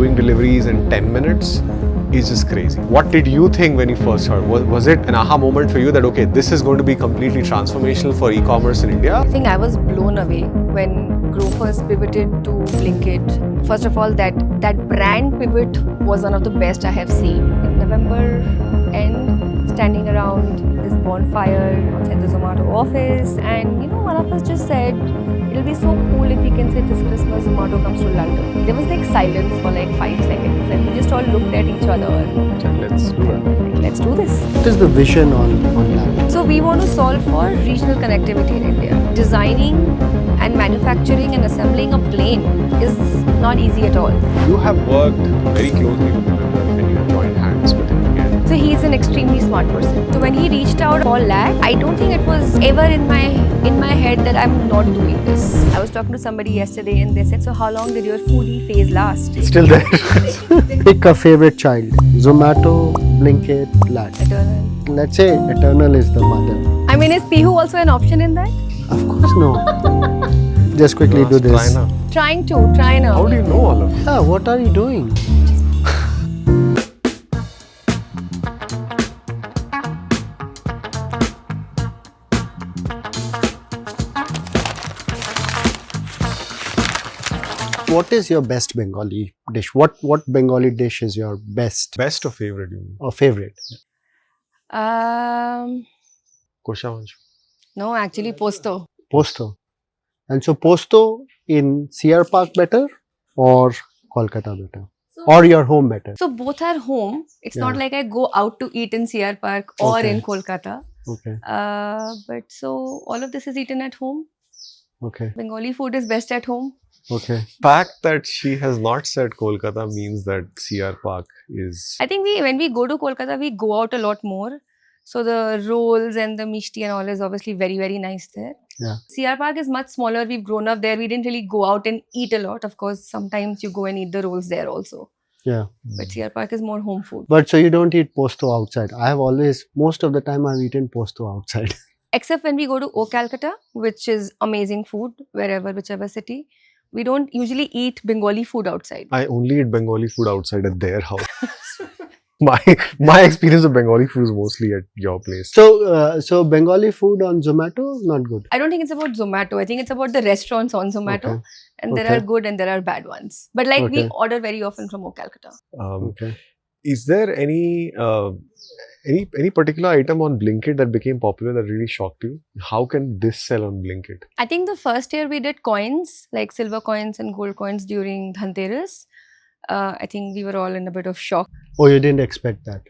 doing deliveries in 10 minutes is just crazy. What did you think when you first heard? Was it an aha moment for you that, okay, this is going to be completely transformational for e-commerce in India? I think I was blown away when Grofers pivoted to Blinkit. First of all, that brand pivot was one of the best I have seen. In November end, standing around this bonfire outside the Zomato office, and one of us just said, it'll be so cool if we can say this Christmas Zomato comes to London. There was like silence for like 5 seconds and we just all looked at each other. Let's do it. Let's do this. What is the vision on that? So we want to solve for regional connectivity in India. Designing and manufacturing and assembling a plane is not easy at all. You have worked very closely with him when you joined hands with him again. So he's an extremely smart person. So when he reached out for LAC, I don't think it was ever in my head that I'm not doing this. I was talking to somebody yesterday and they said, so how long did your foodie phase last? It's still there. Pick a favorite child. Zomato, Blinkit, LAC. Eternal. Let's say Eternal is the mother. I mean, is Pihu also an option in that? Of course no. Just quickly do this. Try now. How do you know all of this? Yeah, what are you doing? What is your best Bengali dish? What Bengali dish is your best? Best or favorite, you mean? Or favorite? Koshavansh. No, actually Posto. Posto. And so Posto in CR Park better or Kolkata better? Or your home better? So both are home. It's not Yeah. like I go out to eat in CR Park or Okay. in Kolkata. Okay. But so all of this is eaten at home. Okay. Bengali food is best at home. Okay. Fact that she has not said Kolkata means that CR Park is... I think when we go to Kolkata, we go out a lot more. So the rolls and the mishti and all is obviously very, very nice there. Yeah. CR Park is much smaller. We've grown up there. We didn't really go out and eat a lot. Of course, sometimes you go and eat the rolls there also. Yeah. But CR Park is more home food. But so you don't eat Posto outside. I have always, most of the time I've eaten Posto outside. Except when we go to O Calcutta, which is amazing food, whichever city. We don't usually eat Bengali food outside. I only eat Bengali food outside at their house. my experience of Bengali food is mostly at your place. So Bengali food on Zomato, not good. I don't think it's about Zomato. I think it's about the restaurants on Zomato. Okay. And there Okay. are good and there are bad ones. But like we Okay. order very often from O Calcutta. Okay. Is there any particular item on Blinkit that became popular that really shocked you? How can this sell on Blinkit? I think the first year we did coins, like silver coins and gold coins during Dhanteras. I think we were all in a bit of shock. Oh, you didn't expect that.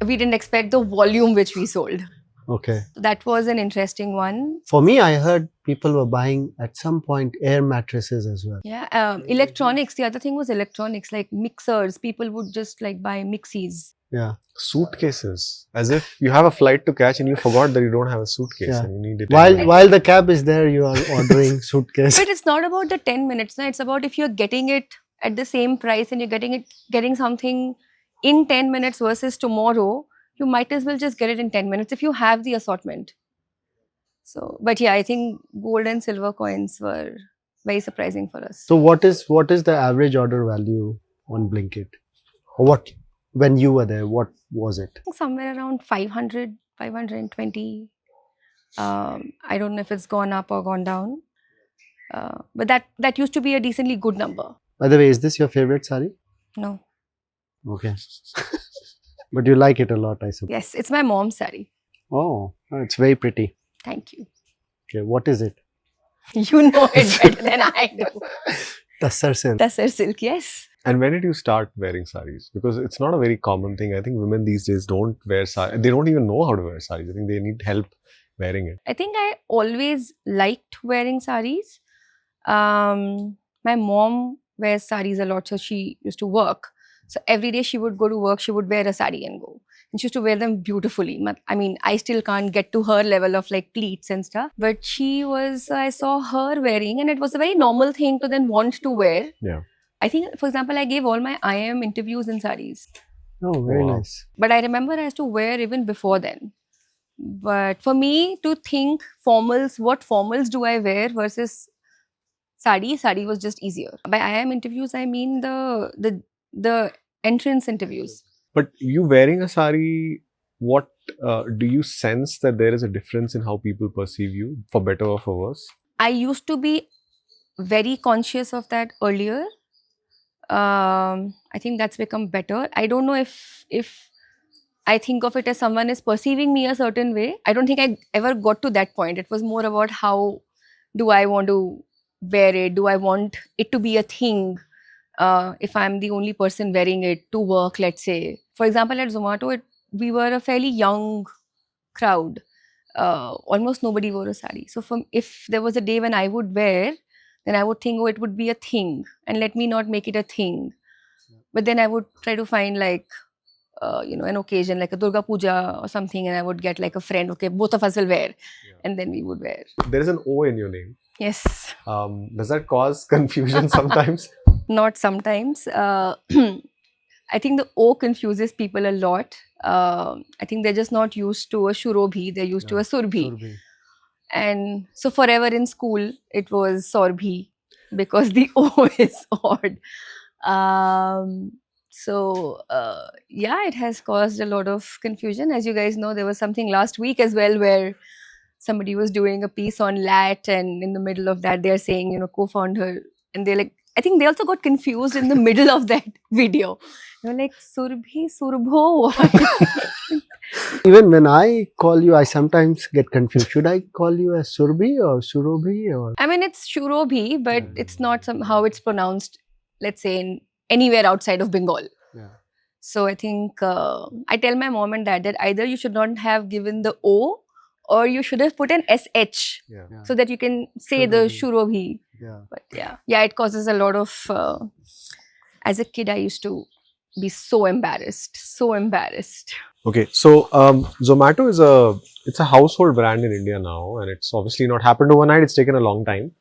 We didn't expect the volume which we sold. Okay. That was an interesting one. For me, I heard people were buying at some point air mattresses as well. Yeah, electronics. The other thing was electronics, like mixers. People would just like buy mixies. Yeah. Suitcases. As if you have a flight to catch and you forgot that you don't have a suitcase Yeah. and you need it. While the cab is there, you are ordering suitcase. But it's not about the 10 minutes. No? It's about if you're getting it at the same price and you're getting something in 10 minutes versus tomorrow, you might as well just get it in 10 minutes if you have the assortment. So, but yeah, I think gold and silver coins were very surprising for us. So what is the average order value on Blinkit? Or when you were there, what was it? I think somewhere around 500, 520. I don't know if it's gone up or gone down. But that used to be a decently good number. By the way, is this your favorite sari? No. Okay. But you like it a lot, I suppose. Yes, it's my mom's saree. Oh, it's very pretty. Thank you. Okay, what is it? You know it better than I do. Tassar silk. Tassar silk, yes. And when did you start wearing saris? Because it's not a very common thing. I think women these days don't wear saris. They don't even know how to wear saris. I think they need help wearing it. I think I always liked wearing saris. My mom wears saris a lot, so she used to work. So every day she would go to work, she would wear a sari and go. And she used to wear them beautifully. I mean, I still can't get to her level of like pleats and stuff. But I saw her wearing and it was a very normal thing to then want to wear. Yeah. I think, for example, I gave all my IIM interviews in saris. Oh, very Wow. nice. But I remember I used to wear even before then. But for me to think formals, what formals do I wear versus sari was just easier. By IIM interviews, I mean the the entrance interviews. But you wearing a sari, what do you sense that there is a difference in how people perceive you, for better or for worse? I used to be very conscious of that earlier. I think that's become better. I don't know if I think of it as someone is perceiving me a certain way. I don't think I ever got to that point. It was more about how do I want to wear it? Do I want it to be a thing? If I'm the only person wearing it to work, let's say. For example, at Zomato, we were a fairly young crowd. Almost nobody wore a sari. So if there was a day when I would wear, then I would think, oh, it would be a thing, and let me not make it a thing. But then I would try to find like, an occasion like a Durga Puja or something, and I would get like a friend, okay, both of us will wear, and then we would wear. There is an O in your name. Yes. Does that cause confusion sometimes? Not sometimes. I think the O confuses people a lot. I think they're just not used to a Surobhi, they're used to a Surobhi. And so forever in school, it was Sorbhi because the O is odd. It has caused a lot of confusion. As you guys know, there was something last week as well where somebody was doing a piece on LAT, and in the middle of that, they're saying, co-founder, and they're like, I think they also got confused in the middle of that video. They were like, Surabhi, Surabho. Even when I call you, I sometimes get confused. Should I call you as Surabhi or Surobhi? Or I mean, it's Shurobhi, but it's not how it's pronounced, let's say, in anywhere outside of Bengal. Yeah. So I think I tell my mom and dad that either you should not have given the O, or you should have put an SH so that you can say the Shurobhi. Yeah. But yeah, it causes a lot of. As a kid, I used to be so embarrassed. Okay, so Zomato is a household brand in India now, and it's obviously not happened overnight. It's taken a long time.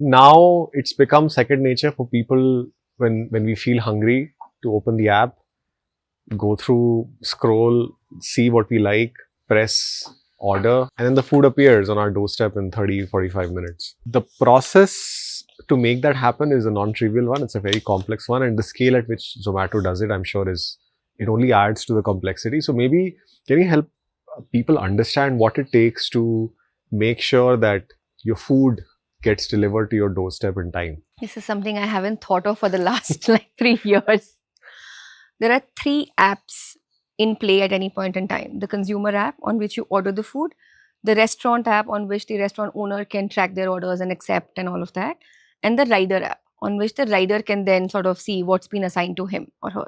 Now it's become second nature for people when we feel hungry to open the app, go through, scroll, see what we like, press order, and then the food appears on our doorstep in 30-45 minutes. The process to make that happen is a non-trivial one. It's a very complex one, and the scale at which Zomato does it, I'm sure, it only adds to the complexity. So maybe can you help people understand what it takes to make sure that your food gets delivered to your doorstep in time? This is something I haven't thought of for the last 3 years. There are 3 apps in play at any point in time. The consumer app on which you order the food, the restaurant app on which the restaurant owner can track their orders and accept and all of that, and the rider app on which the rider can then sort of see what's been assigned to him or her.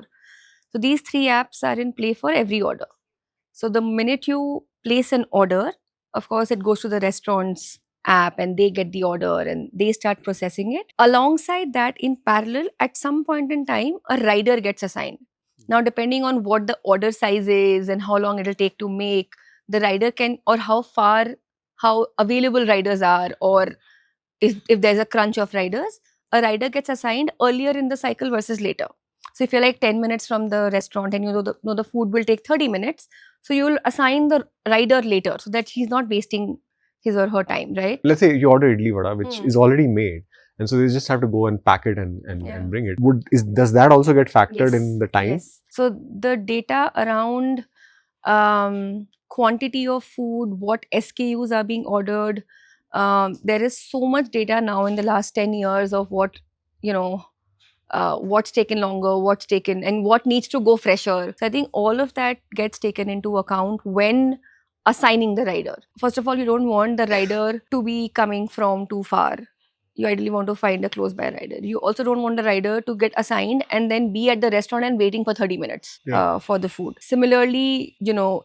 So these 3 apps are in play for every order. So the minute you place an order, of course, it goes to the restaurant's app and they get the order and they start processing it. Alongside that, in parallel, at some point in time, a rider gets assigned. Now, depending on what the order size is and how long it'll take to make, the rider can, or how available riders are, or if there's a crunch of riders, a rider gets assigned earlier in the cycle versus later. So if you're like 10 minutes from the restaurant and you know the food will take 30 minutes, so you'll assign the rider later so that he's not wasting his or her time, right? Let's say you order idli vada, which is already made, and so they just have to go and pack it and bring it. Does that also get factored in the time? Yes. So the data around quantity of food, what SKUs are being ordered, there is so much data now in the last 10 years of what, what's taken longer, what's taken, and what needs to go fresher. So I think all of that gets taken into account when assigning the rider. First of all, you don't want the rider to be coming from too far. You ideally want to find a close by rider. You also don't want the rider to get assigned and then be at the restaurant and waiting for 30 minutes for the food. Similarly,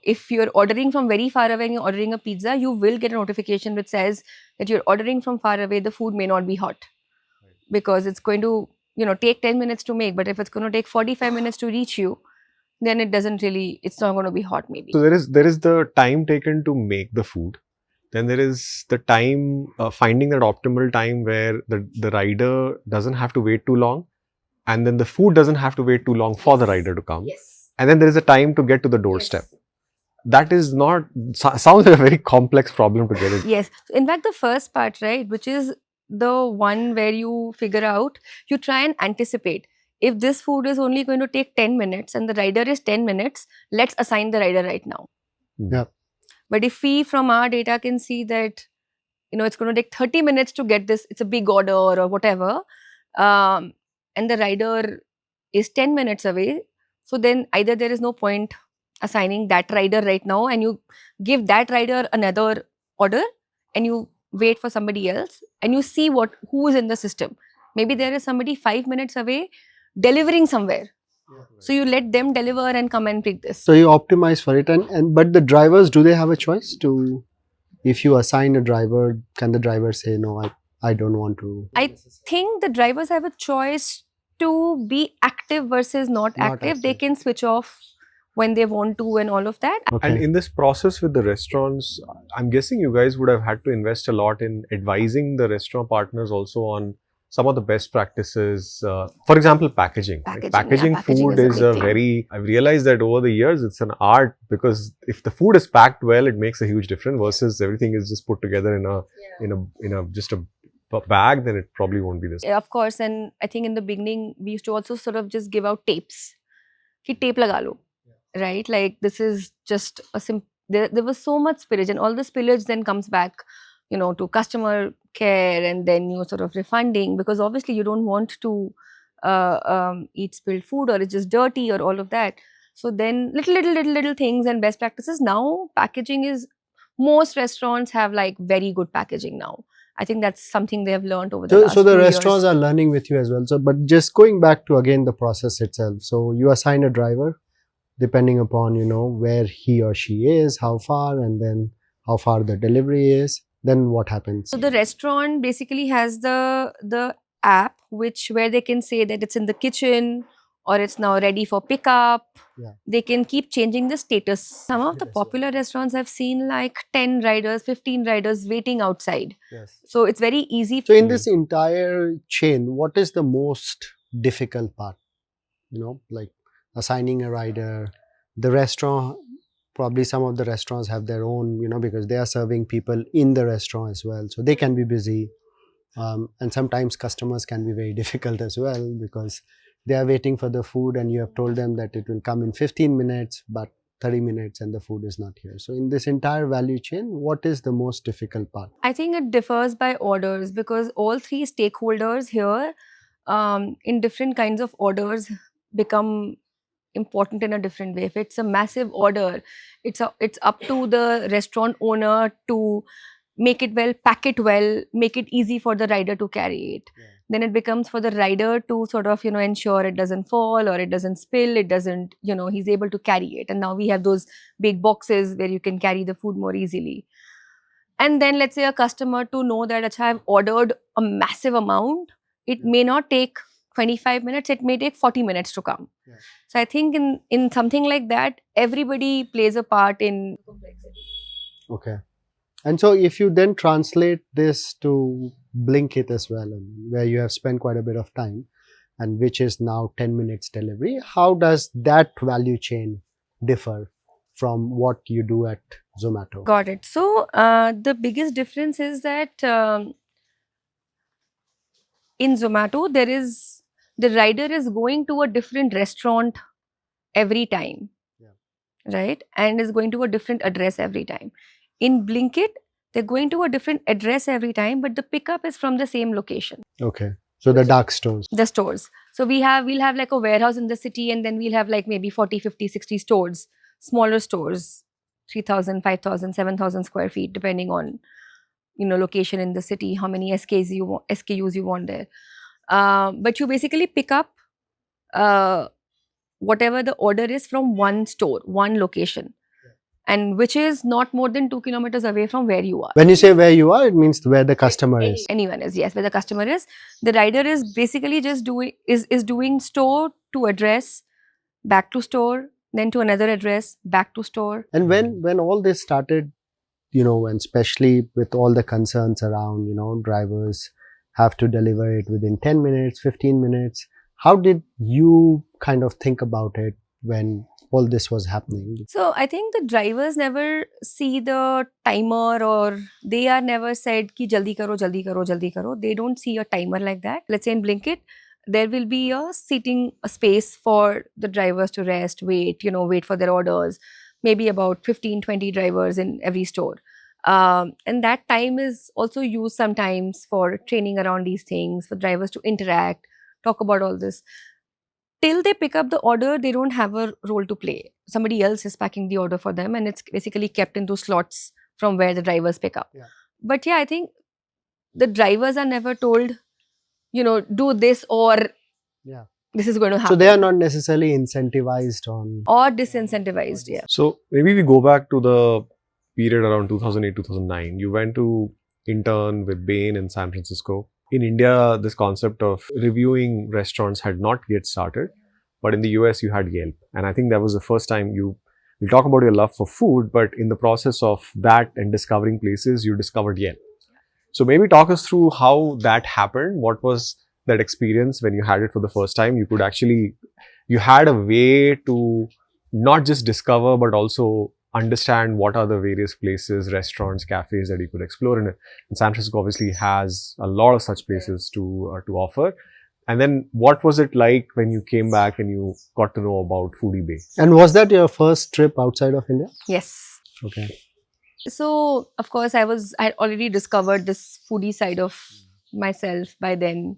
if you're ordering from very far away and you're ordering a pizza, you will get a notification which says that you're ordering from far away, the food may not be hot. Because it's going to, take 10 minutes to make, but if it's going to take 45 minutes to reach you, then it's not going to be hot maybe. So there is the time taken to make the food. Then there is the time, finding that optimal time where the rider doesn't have to wait too long, and then the food doesn't have to wait too long for the rider to come. Yes. And then there is a time to get to the doorstep. Yes. That is sounds like a very complex problem to get it. Yes. In fact, the first part, right, which is the one where you figure out, you try and anticipate. if this food is only going to take 10 minutes and the rider is 10 minutes, let's assign the rider right now. Yeah. But if we from our data can see that, it's going to take 30 minutes to get this, it's a big order or whatever, and the rider is 10 minutes away, so then either there is no point assigning that rider right now and you give that rider another order and you wait for somebody else and you see who is in the system. Maybe there is somebody 5 minutes away delivering somewhere. So you let them deliver and come and pick this. So you optimize for it, but the drivers, do they have a choice to, if you assign a driver, can the driver say no, I don't want to? I think the drivers have a choice to be active versus not active. They can switch off when they want to and all of that. Okay. And in this process with the restaurants, I'm guessing you guys would have had to invest a lot in advising the restaurant partners also on some of the best practices. For example, packaging. Packaging Food is a is big very, I've realized that over the years, it's an art, because if the food is packed well, it makes a huge difference versus everything is just put together in a just a bag, then it probably won't be this. Of course, and I think in the beginning, we used to also sort of just give out tapes. Ki tape laga lo. Right? Like this is just a there was so much spillage, and all the spillage then comes back, to customer care, and then you sort of refunding, because obviously you don't want to eat spilled food or it's just dirty or all of that. So then little things and best practices. Now packaging is, most restaurants have like very good packaging now. I think that's something they have learned over the last So the few restaurants years. are learning with you as well. So, but just going back to again the process itself. So you assign a driver depending upon, where he or she is, how far, and then how far the delivery is. Then what happens? So the restaurant basically has the app where they can say that it's in the kitchen or it's now ready for pickup. Yeah. They can keep changing the status. Some of the popular restaurants have seen like 10 riders, 15 riders waiting outside. Yes. So it's very easy. So in this entire chain, what is the most difficult part? Like assigning a rider, the restaurant, probably some of the restaurants have their own, because they are serving people in the restaurant as well. So they can be busy. And sometimes customers can be very difficult as well, because they are waiting for the food and you have told them that it will come in 15 minutes, but 30 minutes and the food is not here. So in this entire value chain, what is the most difficult part? I think it differs by orders, because all three stakeholders here in different kinds of orders become important in a different way. If it's a massive order, it's up to the restaurant owner to make it well, pack it well, make it easy for the rider to carry it. Yeah. Then it becomes for the rider to sort of, ensure it doesn't fall or it doesn't spill, it doesn't, he's able to carry it. And now we have those big boxes where you can carry the food more easily. And then let's say a customer to know that, Achha, I've ordered a massive amount. It may not take 25 minutes, it may take 40 minutes to come. Yeah. So I think in something like that, everybody plays a part in complexity. Okay. And so if you then translate this to Blinkit as well, where you have spent quite a bit of time, and which is now 10 minutes delivery, how does that value chain differ from what you do at Zomato? Got it. So the biggest difference is that in Zomato, the rider is going to a different restaurant every time, right? And is going to a different address every time. In Blinkit, they're going to a different address every time, but the pickup is from the same location. Okay. So the dark stores. The stores. So we'll have like a warehouse in the city, and then we'll have like maybe 40, 50, 60 stores, smaller stores, 3,000, 5,000, 7,000 square feet, depending on, location in the city, how many SKUs you want there. But you basically pick up whatever the order is from one store, one location. And which is not more than 2 kilometers away from where you are. When you say where you are, it means where the customer is. Anyone is, yes, where the customer is. The rider is basically just doing store to address, back to store, then to another address, back to store. And when all this started, and especially with all the concerns around, drivers have to deliver it within 10 minutes, 15 minutes, how did you kind of think about it when all this was happening? So I think the drivers never see the timer, or they are never said ki jaldi karo, jaldi karo, jaldi karo. They don't see a timer like that. Let's say in Blinkit, there will be a space for the drivers to rest, wait, wait for their orders, maybe about 15, 20 drivers in every store. And that time is also used sometimes for training around these things, for drivers to interact, talk about all this. Till they pick up the order, they don't have a role to play. Somebody else is packing the order for them, and it's basically kept into slots from where the drivers pick up. Yeah. But yeah, I think the drivers are never told, do this or Yeah. this is going to happen. So they are not necessarily incentivized on. Or disincentivized, yeah. So maybe we go back to the period around 2008, 2009. You went to intern with Bain in San Francisco. In India, this concept of reviewing restaurants had not yet started, but in the US, you had Yelp. And I think that was the first time you talk about your love for food, but in the process of that and discovering places, you discovered Yelp. So maybe talk us through how that happened. What was that experience when you had it for the first time? You had a way to not just discover, but also understand what are the various places, restaurants, cafes that you could explore. And San Francisco obviously has a lot of such places to offer. And then what was it like when you came back and you got to know about Foodie Bay? And was that your first trip outside of India? Yes. Okay. So, of course, I already discovered this foodie side of myself by then.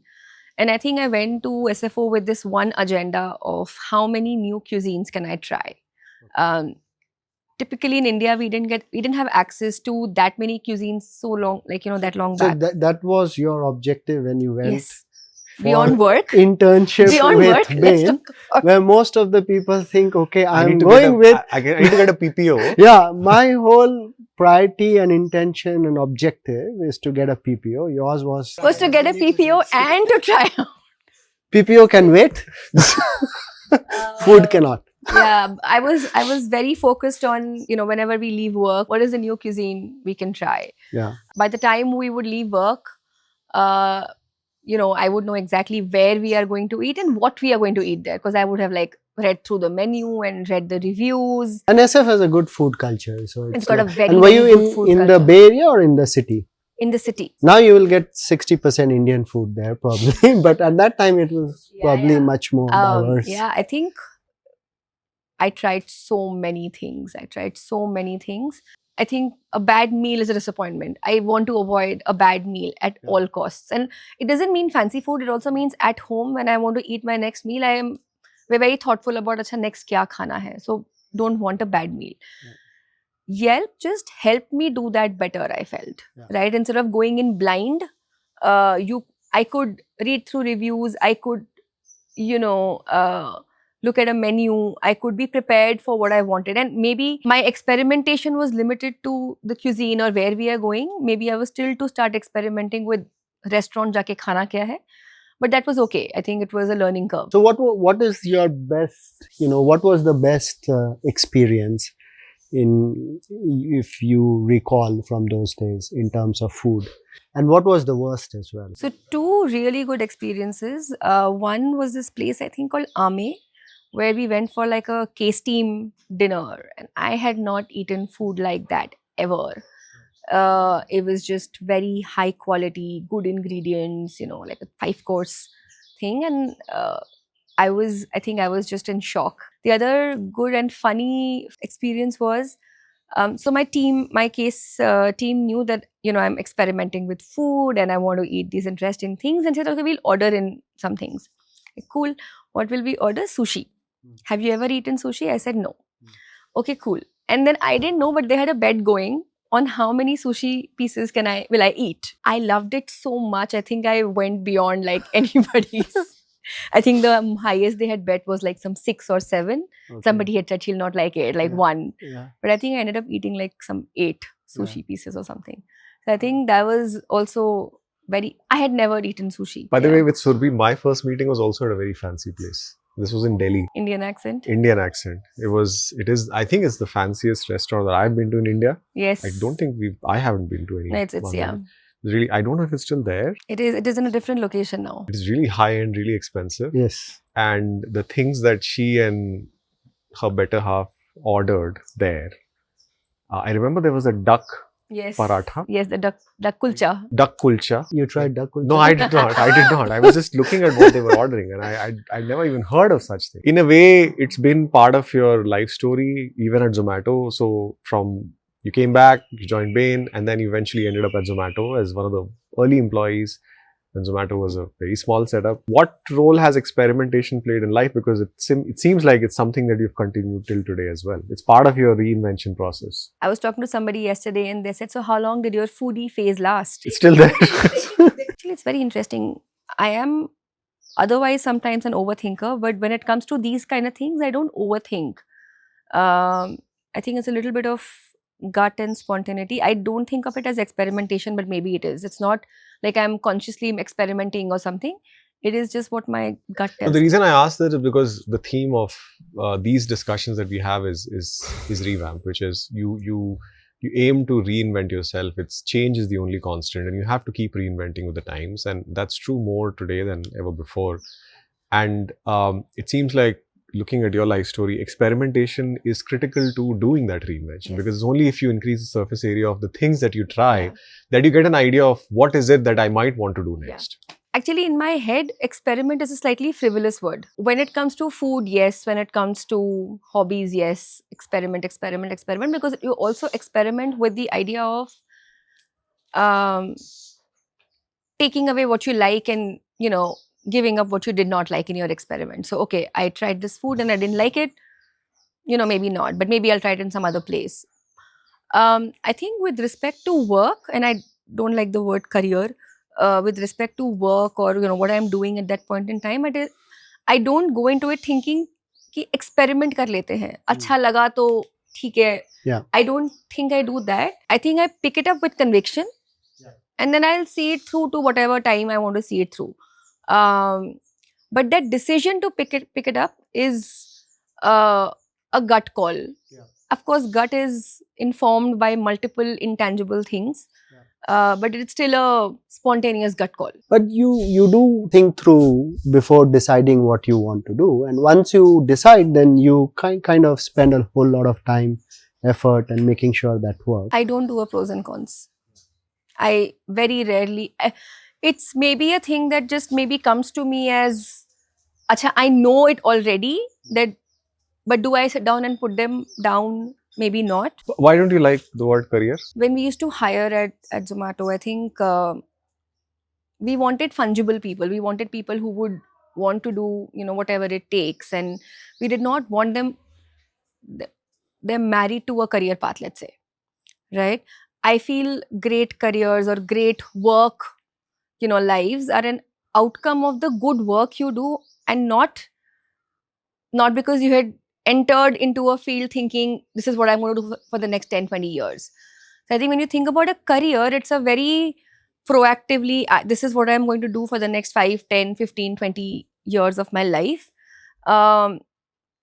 And I think I went to SFO with this one agenda of how many new cuisines can I try. Typically in India, we didn't have access to that many cuisines so long, that long So back. that was your objective when you went Yes. Beyond work. internship Beyond with work. let's Bain, talk about- where most of the people think, okay, I I'm need to going with. I need to get a PPO. Yeah, my whole priority and intention and objective is to get a PPO. Yours was to get a PPO and to try out. PPO can wait. Food cannot. Yeah, I was very focused on, whenever we leave work, what is the new cuisine we can try? Yeah. By the time we would leave work, I would know exactly where we are going to eat and what we are going to eat there, because I would have read through the menu and read the reviews. And SF has a good food culture, so It's got a very, And were very you good food in the culture. Bay Area or in the city? In the city. Now you will get 60% Indian food there probably, but at that time it was probably much more diverse. Yeah, I think I tried so many things. I think a bad meal is a disappointment. I want to avoid a bad meal at all costs. And it doesn't mean fancy food. It also means at home when I want to eat my next meal, we're very thoughtful about acha next kya khana hai. So don't want a bad meal. Yelp just helped me do that better, I felt. Right? Instead of going in blind, I could read through reviews. I could, look at a menu. I could be prepared for what I wanted. And maybe my experimentation was limited to the cuisine or where we are going. Maybe I was still to start experimenting with restaurant jaake khana kya hai. But that was okay. I think it was a learning curve. So what is your best, what was the best experience if you recall from those days in terms of food? And what was the worst as well? So 2 really good experiences. One was this place I think called IIMA, where we went for a case team dinner, and I had not eaten food like that ever. It was just very high quality, good ingredients, like a 5-course thing, and I think I was just in shock. The other good and funny experience was, so my case team knew that I'm experimenting with food and I want to eat these interesting things, and said, okay, we'll order in some things. Cool. What will we order? Sushi. Have you ever eaten sushi? I said no. Okay, cool. And then I didn't know, but they had a bet going on how many sushi pieces will I eat. I loved it so much. I think I went beyond anybody's. I think the highest they had bet was some 6 or 7. Okay. Somebody had said she'll not like it, 1. Yeah. But I think I ended up eating some 8 sushi pieces or something. So I think that was also I had never eaten sushi. By the way, with Surobhi, my first meeting was also at a very fancy place. This was in Delhi. Indian accent? Indian accent. It is, I think it's the fanciest restaurant that I've been to in India. Yes. I don't think I haven't been to any. No, it's yeah. Really, I don't know if it's still there. It is in a different location now. It is really high-end, really expensive. Yes. And the things that she and her better half ordered there. I remember there was a duck Yes. paratha. Yes, the duck kulcha. Duck kulcha. You tried duck kulcha? No, I did not. I did not. I was just looking at what they were ordering, and I never even heard of such thing. In a way, it's been part of your life story, even at Zomato. So from you came back, you joined Bain, and then you eventually ended up at Zomato as one of the early employees. And Zomato was a very small setup. What role has experimentation played in life? Because it seems like it's something that you've continued till today as well. It's part of your reinvention process. I was talking to somebody yesterday and they said, so how long did your foodie phase last? It's still there. Actually, it's very interesting. I am otherwise sometimes an overthinker, but when it comes to these kind of things, I don't overthink. I think it's a little bit of gut and spontaneity. I don't think of it as experimentation, but maybe it is. It's not like I'm consciously experimenting or something. It is just what my gut tells The me. reason I asked that is because the theme of these discussions that we have is revamp, which is you aim to reinvent yourself. It's change is the only constant, and you have to keep reinventing with the times, and that's true more today than ever before. And it seems like, looking at your life story, experimentation is critical to doing that reinvention, Yes. because it's only if you increase the surface area of the things that you try Yeah. that you get an idea of what is it that I might want to do next. Actually, in my head, experiment is a slightly frivolous word. When it comes to food, yes. When it comes to hobbies, yes. Experiment, because you also experiment with the idea of taking away what you like and, giving up what you did not like in your experiment. So, okay, I tried this food and I didn't like it. Maybe not, but maybe I'll try it in some other place. I think with respect to work, and I don't like the word career, with respect to work or what I'm doing at that point in time, I don't go into it thinking कि experiment कर लेते हैं, अच्छा लगा तो ठीक है. Yeah. I don't think I do that. I think I pick it up with conviction, and then I'll see it through to whatever time I want to see it through. But that decision to pick it up is a gut call. Yeah. Of course, gut is informed by multiple intangible things, but it's still a spontaneous gut call. But you do think through before deciding what you want to do, and once you decide, then you kind of spend a whole lot of time, effort, and making sure that works. I don't do a pros and cons. I very rarely. It's maybe a thing that just maybe comes to me as, acha, I know it already. But do I sit down and put them down? Maybe not. Why don't you like the word career? When we used to hire at Zomato, I think we wanted fungible people. We wanted people who would want to do, whatever it takes. And we did not want them, they're married to a career path, let's say, right? I feel great careers or great work, lives are an outcome of the good work you do, and not because you had entered into a field thinking this is what I'm going to do for the next 10, 20 years. So I think when you think about a career, it's a very proactively, this is what I'm going to do for the next 5, 10, 15, 20 years of my life. And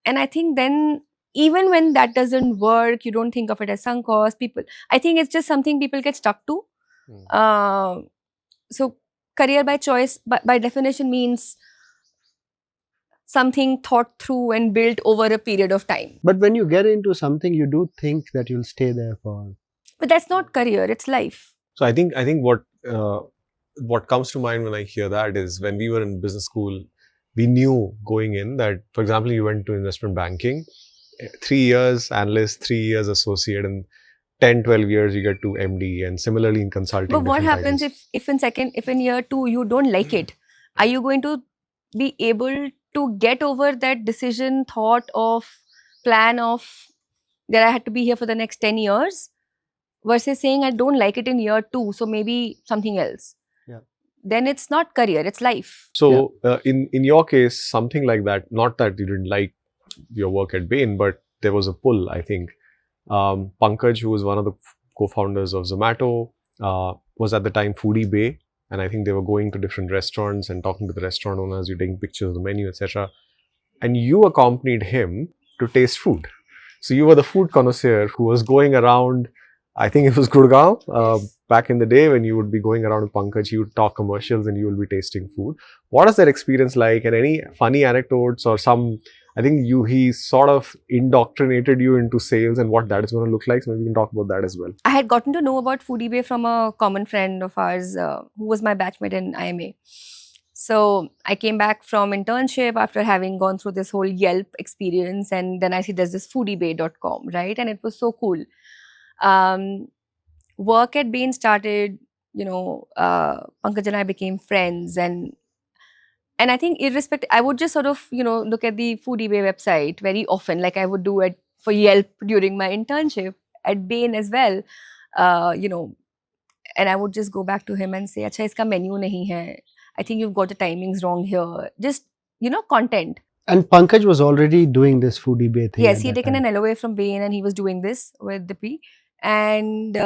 I think then, even when that doesn't work, you don't think of it as sunk cost. I think it's just something people get stuck to. So career by choice, by definition, means something thought through and built over a period of time. But when you get into something, you do think that you'll stay there for. But that's not career; it's life. So I think what comes to mind when I hear that is, when we were in business school, we knew going in that, for example, you went to investment banking, 3 years analyst, 3 years associate, and 10, 12 years you get to MD, and similarly in consulting. But what different happens titles. if in year 2 you don't like it? Are you going to be able to get over that decision, thought of, plan of that I had to be here for the next 10 years, versus saying I don't like it in year 2, so maybe something else? Yeah. Then it's not career, it's life. So in your case, something like that, not that you didn't like your work at Bain, but there was a pull, I think. Pankaj, who was one of the co-founders of Zomato, was at the time Foodie Bay, and I think they were going to different restaurants and talking to the restaurant owners, you're taking pictures of the menu, etc. And you accompanied him to taste food. So you were the food connoisseur who was going around, I think it was Gurgaon, back in the day, when you would be going around with Pankaj, you would talk commercials and you will be tasting food. What is that experience like, and any funny anecdotes or some I think he sort of indoctrinated you into sales and what that is going to look like. So maybe we can talk about that as well. I had gotten to know about Foodie Bay from a common friend of ours who was my batchmate in IIMA. So I came back from internship after having gone through this whole Yelp experience, and then I see there's this foodiebay.com, right? And it was so cool. Work at Bain started, Pankaj and I became friends, and I think irrespective, I would just sort of, look at the Foodiebay website very often, like I would do it for Yelp during my internship at Bain as well, and I would just go back to him and say, "Acha, iska menu nahi hai. I think you've got the timings wrong here." Just, content. And Pankaj was already doing this foodie bay thing. Yes, he had taken an LOA from Bain and he was doing this with Dippy. And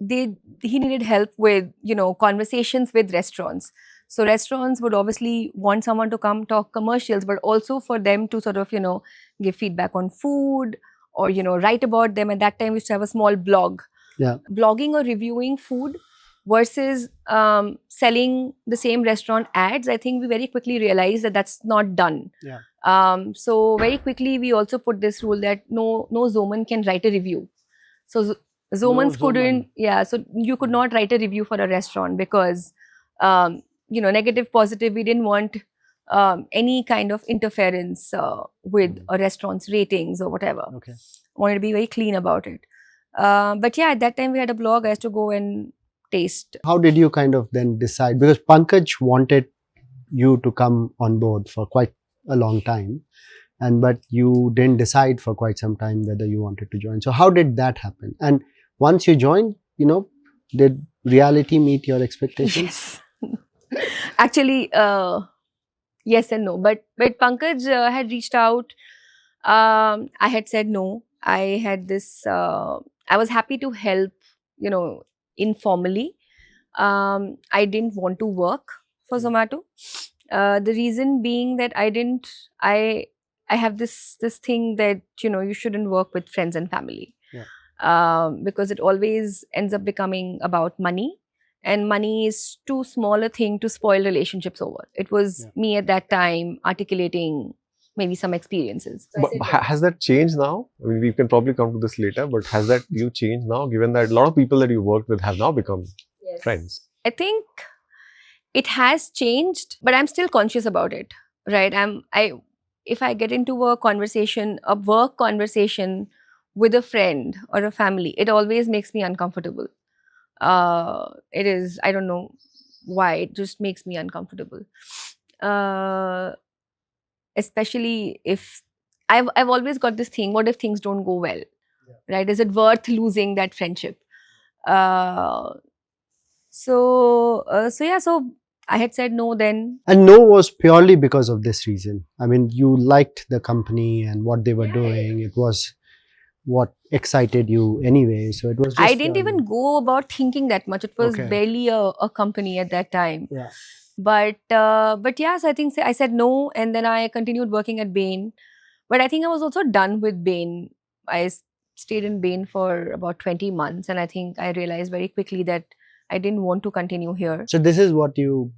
he needed help with, conversations with restaurants. So restaurants would obviously want someone to come talk commercials, but also for them to sort of, give feedback on food or, write about them. At that time, we used to have a small blog. Yeah. Blogging or reviewing food versus selling the same restaurant ads, I think we very quickly realized that that's not done. Yeah. So very quickly, we also put this rule that no Zoman can write a review. So Zomans couldn't, so you could not write a review for a restaurant because, negative, positive, we didn't want any kind of interference with a restaurant's ratings or whatever. Okay. Wanted to be very clean about it. But yeah, at that time we had a blog. I used to go and taste. How did you kind of then decide? Because Pankaj wanted you to come on board for quite a long time, but you didn't decide for quite some time whether you wanted to join. So how did that happen? And once you joined, did reality meet your expectations? Yes. Actually, yes and no. But Pankaj had reached out. I had said no. I had this. I was happy to help, informally. I didn't want to work for Zomato. The reason being that I have this thing that, you shouldn't work with friends and family. Yeah. Because it always ends up becoming about money. And money is too small a thing to spoil relationships over. It was me at that time articulating maybe some experiences. But has that changed now? I mean, we can probably come to this later, but has that view changed now, given that a lot of people that you worked with have now become friends? I think it has changed, but I'm still conscious about it, right? If I get into a work conversation with a friend or a family, it always makes me uncomfortable. It is, I don't know why, it just makes me uncomfortable. Especially if I've always got this thing, what if things don't go well? Yeah. Right? Is it worth losing that friendship? So I had said no then. And no was purely because of this reason. I mean, you liked the company and what they were doing. It was what excited you anyway. So it was just I didn't even go about thinking that much. It was barely a company at that time. Yeah. But yes, I think I said no, and then I continued working at Bain. But I think I was also done with Bain. I stayed in Bain for about 20 months, and I think I realized very quickly that I didn't want to continue here. So this is what you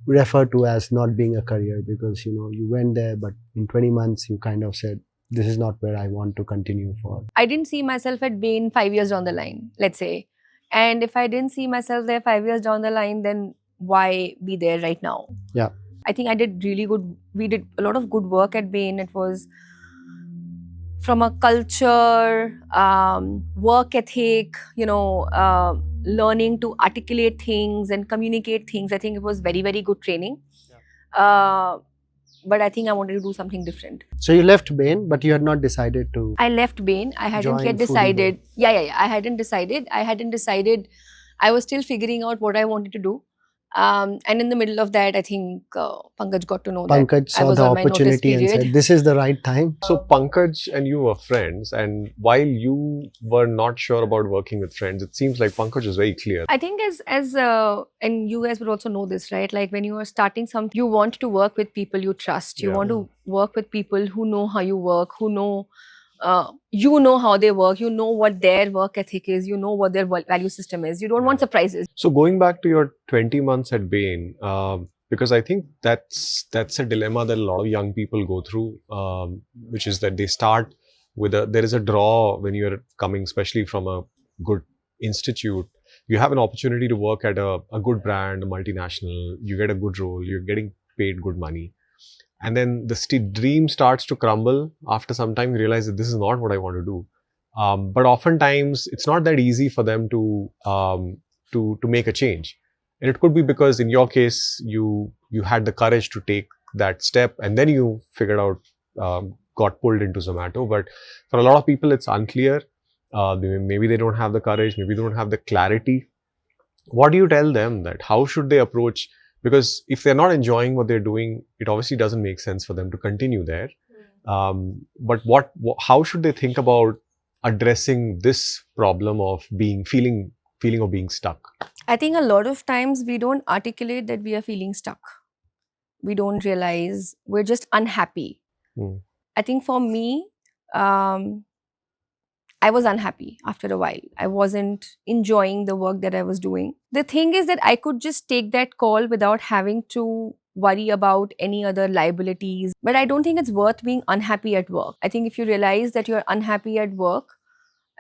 refer to as not being a career, because you went there, but in 20 months you kind of said, this is not where I want to continue for. I didn't see myself at Bain 5 years down the line, let's say. And if I didn't see myself there 5 years down the line, then why be there right now? Yeah. I think I did really good. We did a lot of good work at Bain. It was from a culture, work ethic, learning to articulate things and communicate things. I think it was very, very good training. Yeah. But I think I wanted to do something different. So you left Bain, but you had not decided to. I left Bain. I hadn't yet decided. Yeah. I hadn't decided. I was still figuring out what I wanted to do. And in the middle of that, I think Pankaj got to know Pankaj that I was saw on the my notice opportunity and period. said, this is the right time. So Pankaj and you were friends, and while you were not sure about working with friends, it seems like Pankaj was very clear. I think as and you guys would also know this, right? Like when you are starting something, you want to work with people you trust. You want to work with people who know how you work, who know how they work, you know what their work ethic is, you know what their value system is. You don't want surprises. So going back to your 20 months at Bain, because I think that's a dilemma that a lot of young people go through, which is that they start with there is a draw when you're coming, especially from a good institute. You have an opportunity to work at a good brand, a multinational. You get a good role. You're getting paid good money, and then the dream starts to crumble. After some time, you realize that this is not what I want to do. But oftentimes, it's not that easy for them to make a change. And it could be because in your case, you had the courage to take that step, and then you figured out, got pulled into Zomato. But for a lot of people, it's unclear. Maybe they don't have the courage, maybe they don't have the clarity. What do you tell them that how should they approach? Because if they're not enjoying what they're doing, it obviously doesn't make sense for them to continue there. But how should they think about addressing this problem of feeling of being stuck? I think a lot of times we don't articulate that we are feeling stuck. We don't realize we're just unhappy. I think for me, I was unhappy after a while. I wasn't enjoying the work that I was doing. The thing is that I could just take that call without having to worry about any other liabilities. But I don't think it's worth being unhappy at work. I think if you realize that you're unhappy at work,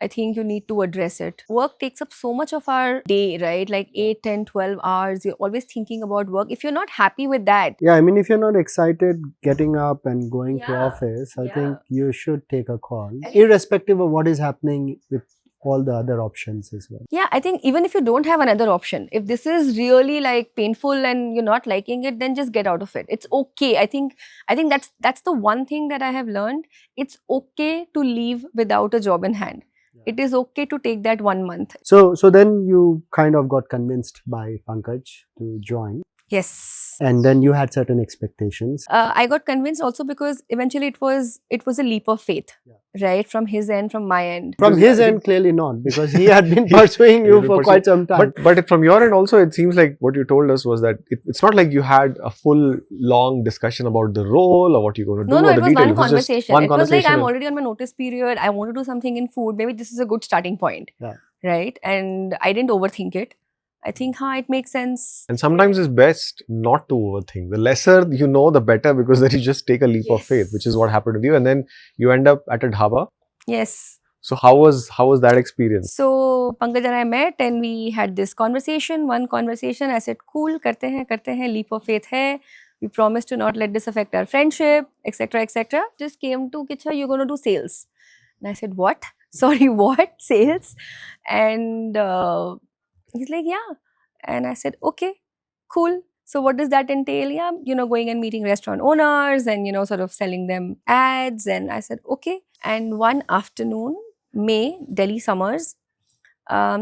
I think you need to address it. Work takes up so much of our day, right? Like 8, 10, 12 hours. You're always thinking about work. If you're not happy with that. Yeah, I mean, if you're not excited getting up and going to Yeah, office, I yeah. think you should take a call, irrespective of what is happening with all the other options as well. Yeah, I think even if you don't have another option, if this is really like painful and you're not liking it, then just get out of it. It's okay. I think that's the one thing that I have learned. It's okay to leave without a job in hand. It is okay to take that 1 month. So then you kind of got convinced by Pankaj to join, Yes. and then you had certain expectations. I got convinced also because eventually it was a leap of faith, right? From his end, from my end. From Because his I end, think- clearly not, because he had been pursuing you for quite some time. But from your end also, it seems like what you told us was that it's not like you had a full long discussion about the role or what you're going to do. No, or it the was details. one It was just conversation. one It was like, conversation I'm and- already on my notice period. I want to do something in food. Maybe this is a good starting point. Yeah. Right? And I didn't overthink it. I think, it makes sense. And sometimes it's best not to overthink. The lesser you know, the better, because then you just take a leap of faith, which is what happened with you. And then you end up at a dhaba. Yes. So how was that experience? So Pankaj and I met and we had this conversation, one conversation. I said, cool, karte hain, leap of faith hai. We promised to not let this affect our friendship, etc., etc. Just came to, Kicha, you're going to do sales. And I said, what? Sorry, what? Sales? And he's like, yeah. And I said, okay, cool. So what does that entail? Yeah, going and meeting restaurant owners and, sort of selling them ads. And I said, okay. And one afternoon, May, Delhi summers,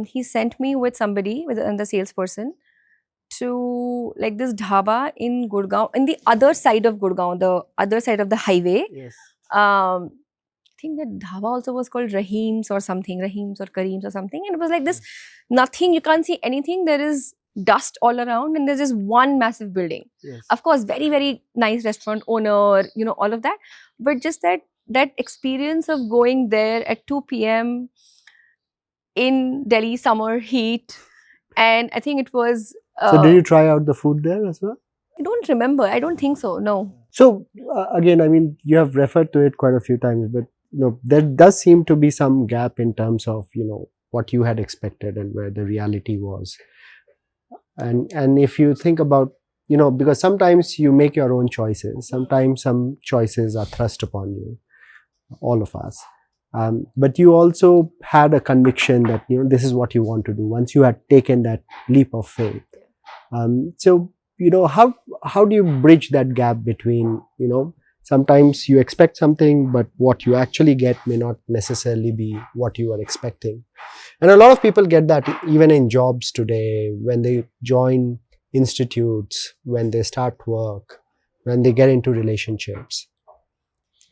he sent me with somebody, with another salesperson, to like this dhaba in Gurgaon, in the other side of Gurgaon, the other side of the highway. Yes. I think that dhaba also was called Raheem's or something, Raheem's or Kareem's or something. And it was like this, nothing, you can't see anything. There is dust all around and there's just one massive building. Yes. Of course, very, very nice restaurant owner, all of that. But just that experience of going there at 2 p.m. in Delhi summer heat. And I think it was... So did you try out the food there as well? I don't remember. I don't think so. No. So again, I mean, you have referred to it quite a few times, but there does seem to be some gap in terms of what you had expected and where the reality was. And if you think about because sometimes you make your own choices, sometimes some choices are thrust upon you, all of us. But you also had a conviction that this is what you want to do once you had taken that leap of faith. So how do you bridge that gap between sometimes you expect something, but what you actually get may not necessarily be what you are expecting. And a lot of people get that even in jobs today, when they join institutes, when they start work, when they get into relationships.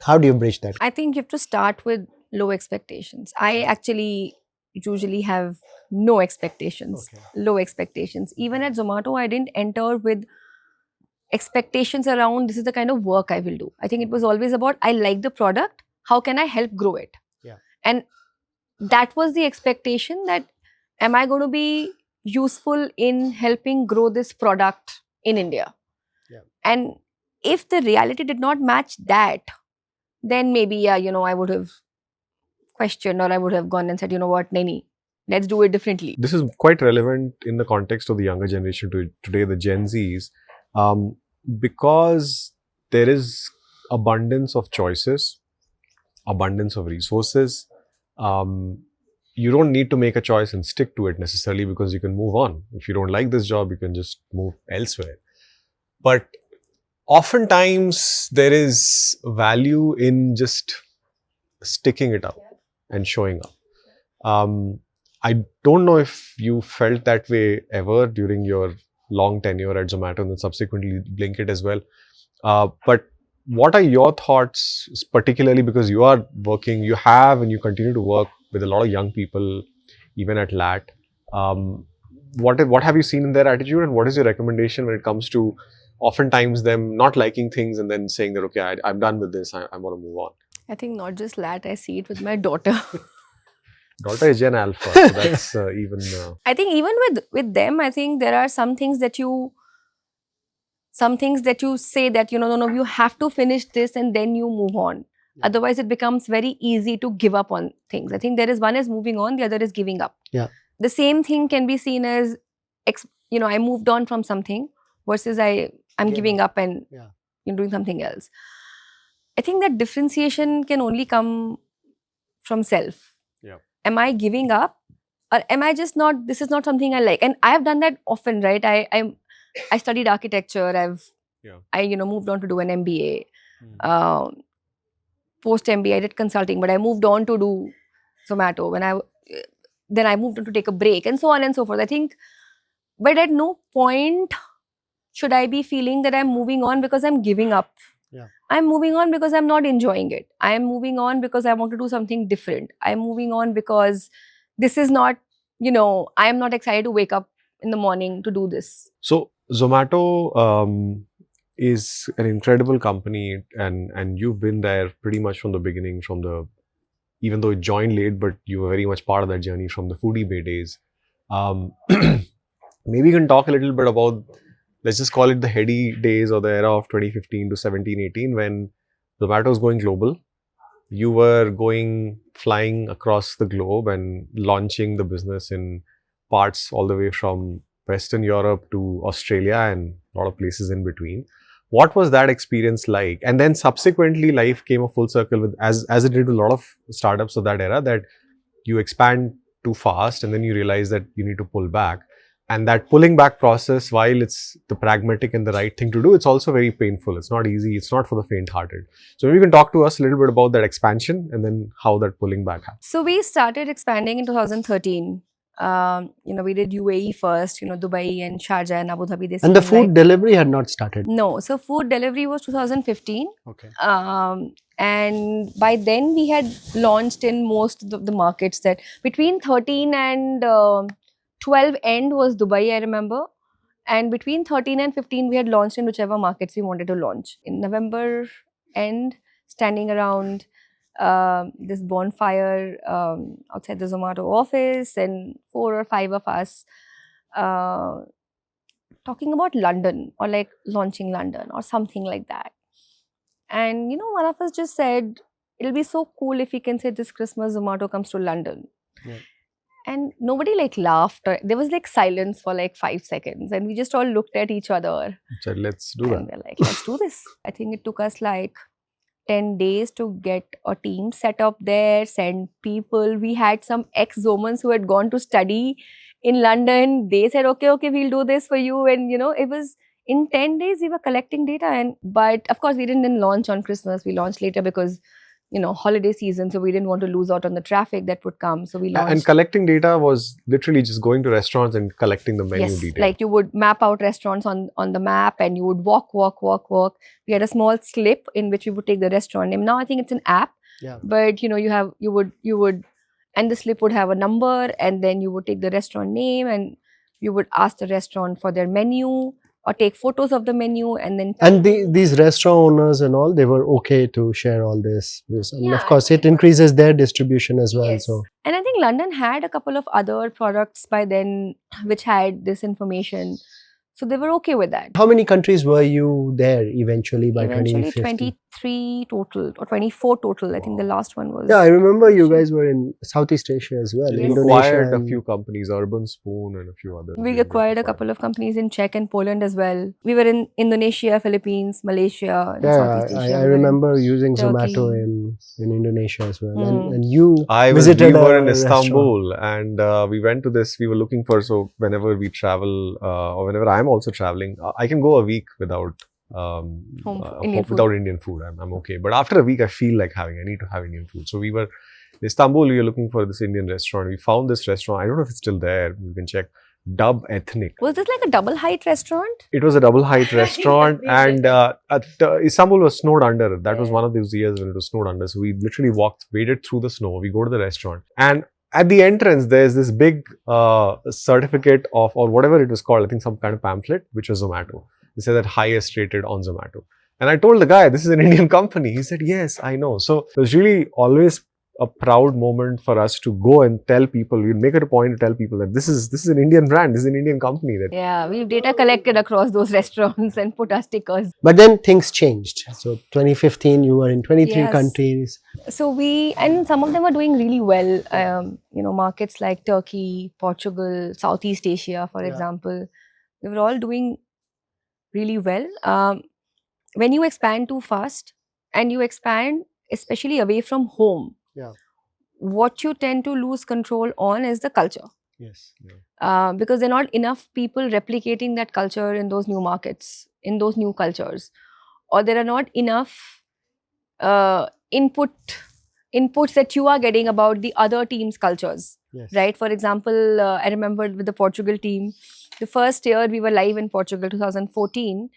How do you bridge that? I think you have to start with low expectations. I actually usually have no expectations, low expectations. Even at Zomato, I didn't enter with expectations around this is the kind of work I will do. I think it was always about, I like the product, how can I help grow it? Yeah. And that was the expectation, that am I going to be useful in helping grow this product in India? And if the reality did not match that, then maybe, yeah, I would have questioned, or I would have gone and said, you know what, Nani, let's do it differently. This is quite relevant in the context of the younger generation today, the Gen Zs, because there is abundance of choices, abundance of resources. You don't need to make a choice and stick to it necessarily, because you can move on. If you don't like this job, you can just move elsewhere. But oftentimes there is value in just sticking it out and showing up. I don't know if you felt that way ever during your long tenure at Zomato and then subsequently Blinkit as well. But what are your thoughts, particularly because you are working, you have and you continue to work with a lot of young people, even at LAT. What have you seen in their attitude, and what is your recommendation when it comes to oftentimes them not liking things and then saying that, okay, I'm done with this, I want to move on? I think not just LAT, I see it with my daughter. Daughter is Gen Alpha, so that's even... I think even with them, I think there are some things that you say that, no, you have to finish this and then you move on. Yeah. Otherwise, it becomes very easy to give up on things. I think there is one is moving on, the other is giving up. Yeah. The same thing can be seen as, I moved on from something versus I'm giving up and doing something else. I think that differentiation can only come from self. Yeah. Am I giving up, or am I just not, this is not something I like? And I have done that often, right? I studied architecture. I moved on to do an MBA. Post MBA, I did consulting, but I moved on to do Zomato. Then I moved on to take a break, and so on and so forth. I think, but at no point should I be feeling that I'm moving on because I'm giving up. Yeah. I'm moving on because I'm not enjoying it. I'm moving on because I want to do something different. I'm moving on because this is not, I am not excited to wake up in the morning to do this. So Zomato is an incredible company, and you've been there pretty much from the beginning, even though you joined late, but you were very much part of that journey from the Foodie Bay days. Maybe you can talk a little bit about, let's just call it the heady days or the era of 2015 to 17, 18, when Zomato was going global. You were flying across the globe and launching the business in parts all the way from Western Europe to Australia and a lot of places in between. What was that experience like? And then subsequently, life came a full circle with, as it did with a lot of startups of that era, that you expand too fast and then you realize that you need to pull back. And that pulling back process, while it's the pragmatic and the right thing to do, it's also very painful. It's not easy. It's not for the faint-hearted. So maybe you can talk to us a little bit about that expansion and then how that pulling back happened. So we started expanding in 2013. We did UAE first, Dubai and Sharjah and Abu Dhabi. And the food delivery had not started? No. So food delivery was 2015. Okay. And by then we had launched in most of the markets. That between 13 and 12 end was Dubai, I remember. And between 13 and 15, we had launched in whichever markets we wanted to launch. In November end, standing around this bonfire outside the Zomato office, and 4 or 5 of us talking about London, or like launching London or something like that. And one of us just said, it'll be so cool if we can say this Christmas Zomato comes to London. Yeah. And nobody laughed. There was silence for 5 seconds, and we just all looked at each other. Said, let's do that. And we're like, let's do this. I think it took us 10 days to get a team set up there, send people. We had some ex-Zomans who had gone to study in London. They said, okay, we'll do this for you. And, it was in 10 days, we were collecting data. But of course, we didn't launch on Christmas. We launched later because, holiday season. So we didn't want to lose out on the traffic that would come. So we launched. And collecting data was literally just going to restaurants and collecting the menu detail. Like you would map out restaurants on the map, and you would walk. We had a small slip in which we would take the restaurant name. Now I think it's an app. Yeah. But you would, and the slip would have a number, and then you would take the restaurant name and you would ask the restaurant for their menu, or take photos of the menu, and then... And these restaurant owners and all, they were okay to share all this. And Yeah, of course, it increases their distribution as well. Yes. So And I think London had a couple of other products by then which had this information. So they were okay with that. How many countries were you there eventually by Eventually 2015? 23 total or 24 total. I think the last one was. Yeah, I remember you guys were in Southeast Asia as well. We Yes. Indonesia acquired a and- few companies, Urban Spoon and a few others. We acquired a couple of companies in Czech and Poland as well. We were in Indonesia, Philippines, Malaysia, and Yeah, Southeast Asia. I We were in remember using Zomato Turkey. in Indonesia as well. Hmm. And you we visited were a in restaurant. Istanbul and we went to this. We were looking for, so whenever we travel or whenever I'm also traveling, I can go a week without Indian food. I'm okay. But after a week, I feel like I need to have Indian food. So we were in Istanbul. We were looking for this Indian restaurant. We found this restaurant. I don't know if it's still there. You can check. Dub Ethnic. Was this like a double height restaurant? It was a double height restaurant, and Istanbul was snowed under. That was one of those years when it was snowed under. So we literally waded through the snow. We go to the restaurant, and at the entrance, there's this big certificate of, or whatever it was called, I think some kind of pamphlet, which was Zomato. They said that highest rated on Zomato. And I told the guy, this is an Indian company. He said, yes, I know. So it was really always a proud moment for us to go and tell people, we'd make it a point to tell people that this is an Indian brand, this is an Indian company. That Yeah, we've data collected across those restaurants and put our stickers. But then things changed. So 2015, you were in 23 Yes. countries. So and some of them are doing really well. Markets like Turkey, Portugal, Southeast Asia, for example, they were all doing really well. When you expand too fast and you expand especially away from home, what you tend to lose control on is the culture. Yes. Because there are not enough people replicating that culture in those new markets, in those new cultures, or there are not enough inputs that you are getting about the other team's cultures. Yes. Right? For example, I remember with the Portugal team, the first year we were live in Portugal, 2014.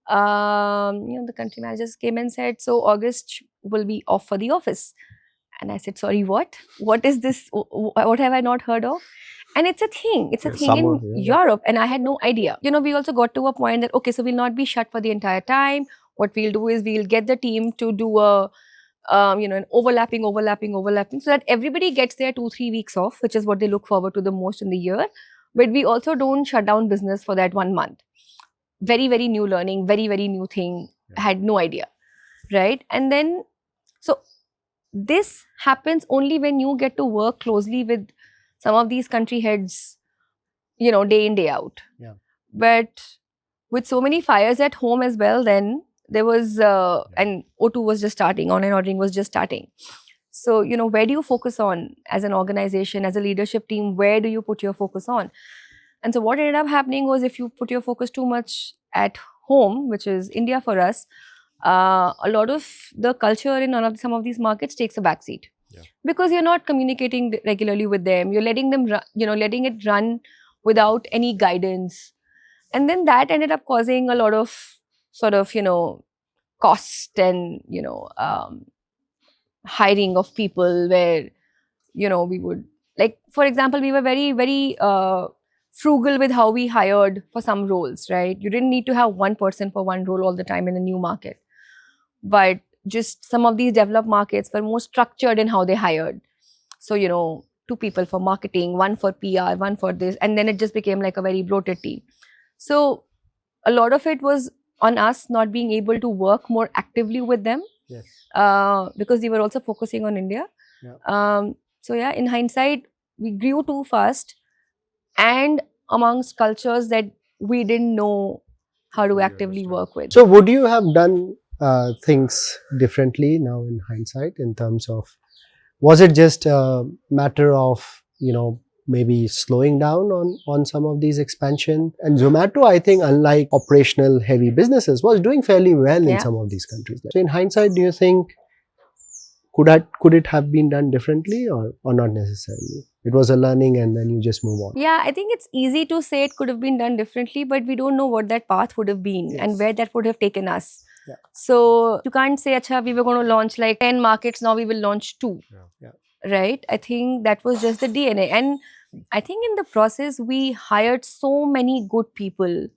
The country managers came and said, so August will be off for the office. And I said, sorry, what? What is this? What have I not heard of? And it's a thing. It's a thing in Europe. And I had no idea. We also got to a point that, okay, so we'll not be shut for the entire time. What we'll do is we'll get the team to do an overlapping, so that everybody gets their 2-3 weeks off, which is what they look forward to the most in the year. But we also don't shut down business for that 1 month. Very, very new learning, very, very new thing. I had no idea. Right? And then, so this happens only when you get to work closely with some of these country heads, day in, day out. Yeah. But with so many fires at home as well, then there was, and O2 was just starting, online ordering was just starting. So, where do you focus on as an organization, as a leadership team, where do you put your focus on? And so what ended up happening was, if you put your focus too much at home, which is India for us, a lot of the culture in some of these markets takes a backseat. Yeah. Because you're not communicating regularly with them. You're letting them run, letting it run without any guidance. And then that ended up causing a lot of sort of, cost and, hiring of people where, we would, like, for example, we were very, very frugal with how we hired for some roles, right? You didn't need to have one person for one role all the time in a new market. But just some of these developed markets were more structured in how they hired. So, 2 people for marketing, 1 for PR, 1 for this, and then it just became like a very bloated team. So, a lot of it was on us not being able to work more actively with them. Yes. Because we were also focusing on India. Yeah. In hindsight, we grew too fast and amongst cultures that we didn't know how to actively work with. So would you have done things differently now in hindsight, in terms of, was it just a matter of, maybe slowing down on some of these expansion? And Zomato, I think, unlike operational heavy businesses, was doing fairly well in some of these countries. So in hindsight, do you think, could it have been done differently or not necessarily? It was a learning and then you just move on. Yeah, I think it's easy to say it could have been done differently, but we don't know what that path would have been and where that would have taken us. Yeah. So you can't say, acha, we were going to launch like 10 markets, now we will launch 2. Yeah. Right? I think that was just the DNA. And I think in the process, we hired so many good people.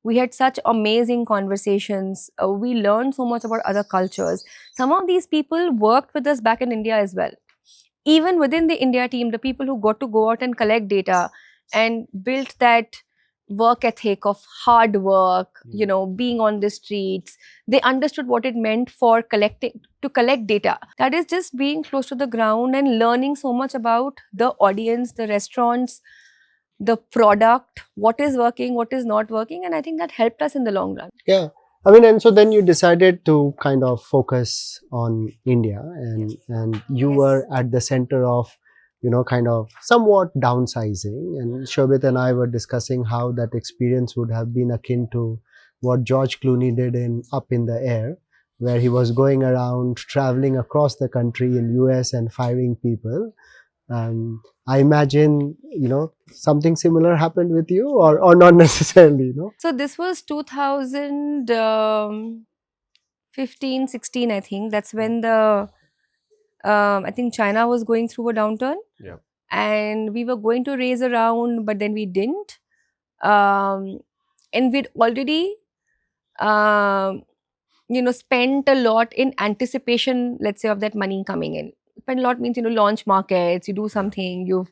We had such amazing conversations. We learned so much about other cultures. Some of these people worked with us back in India as well. Even within the India team, the people who got to go out and collect data and built that, work ethic of hard work, being on the streets. They understood what it meant for to collect data. That is just being close to the ground and learning so much about the audience, the restaurants, the product, what is working, what is not working. And I think that helped us in the long run. Yeah. I mean, and so then you decided to kind of focus on India, and you Yes. were at the center of, kind of somewhat downsizing. And Shobhit and I were discussing how that experience would have been akin to what George Clooney did in Up in the Air, where he was going around traveling across the country in US and firing people. I imagine, something similar happened with you, or not necessarily, So this was 2015, 16, I think. That's when I think China was going through a downturn. Yeah. And we were going to raise a round, but then we didn't. And we'd already, spent a lot in anticipation, let's say, of that money coming in. Spend a lot means, launch markets, you do something, you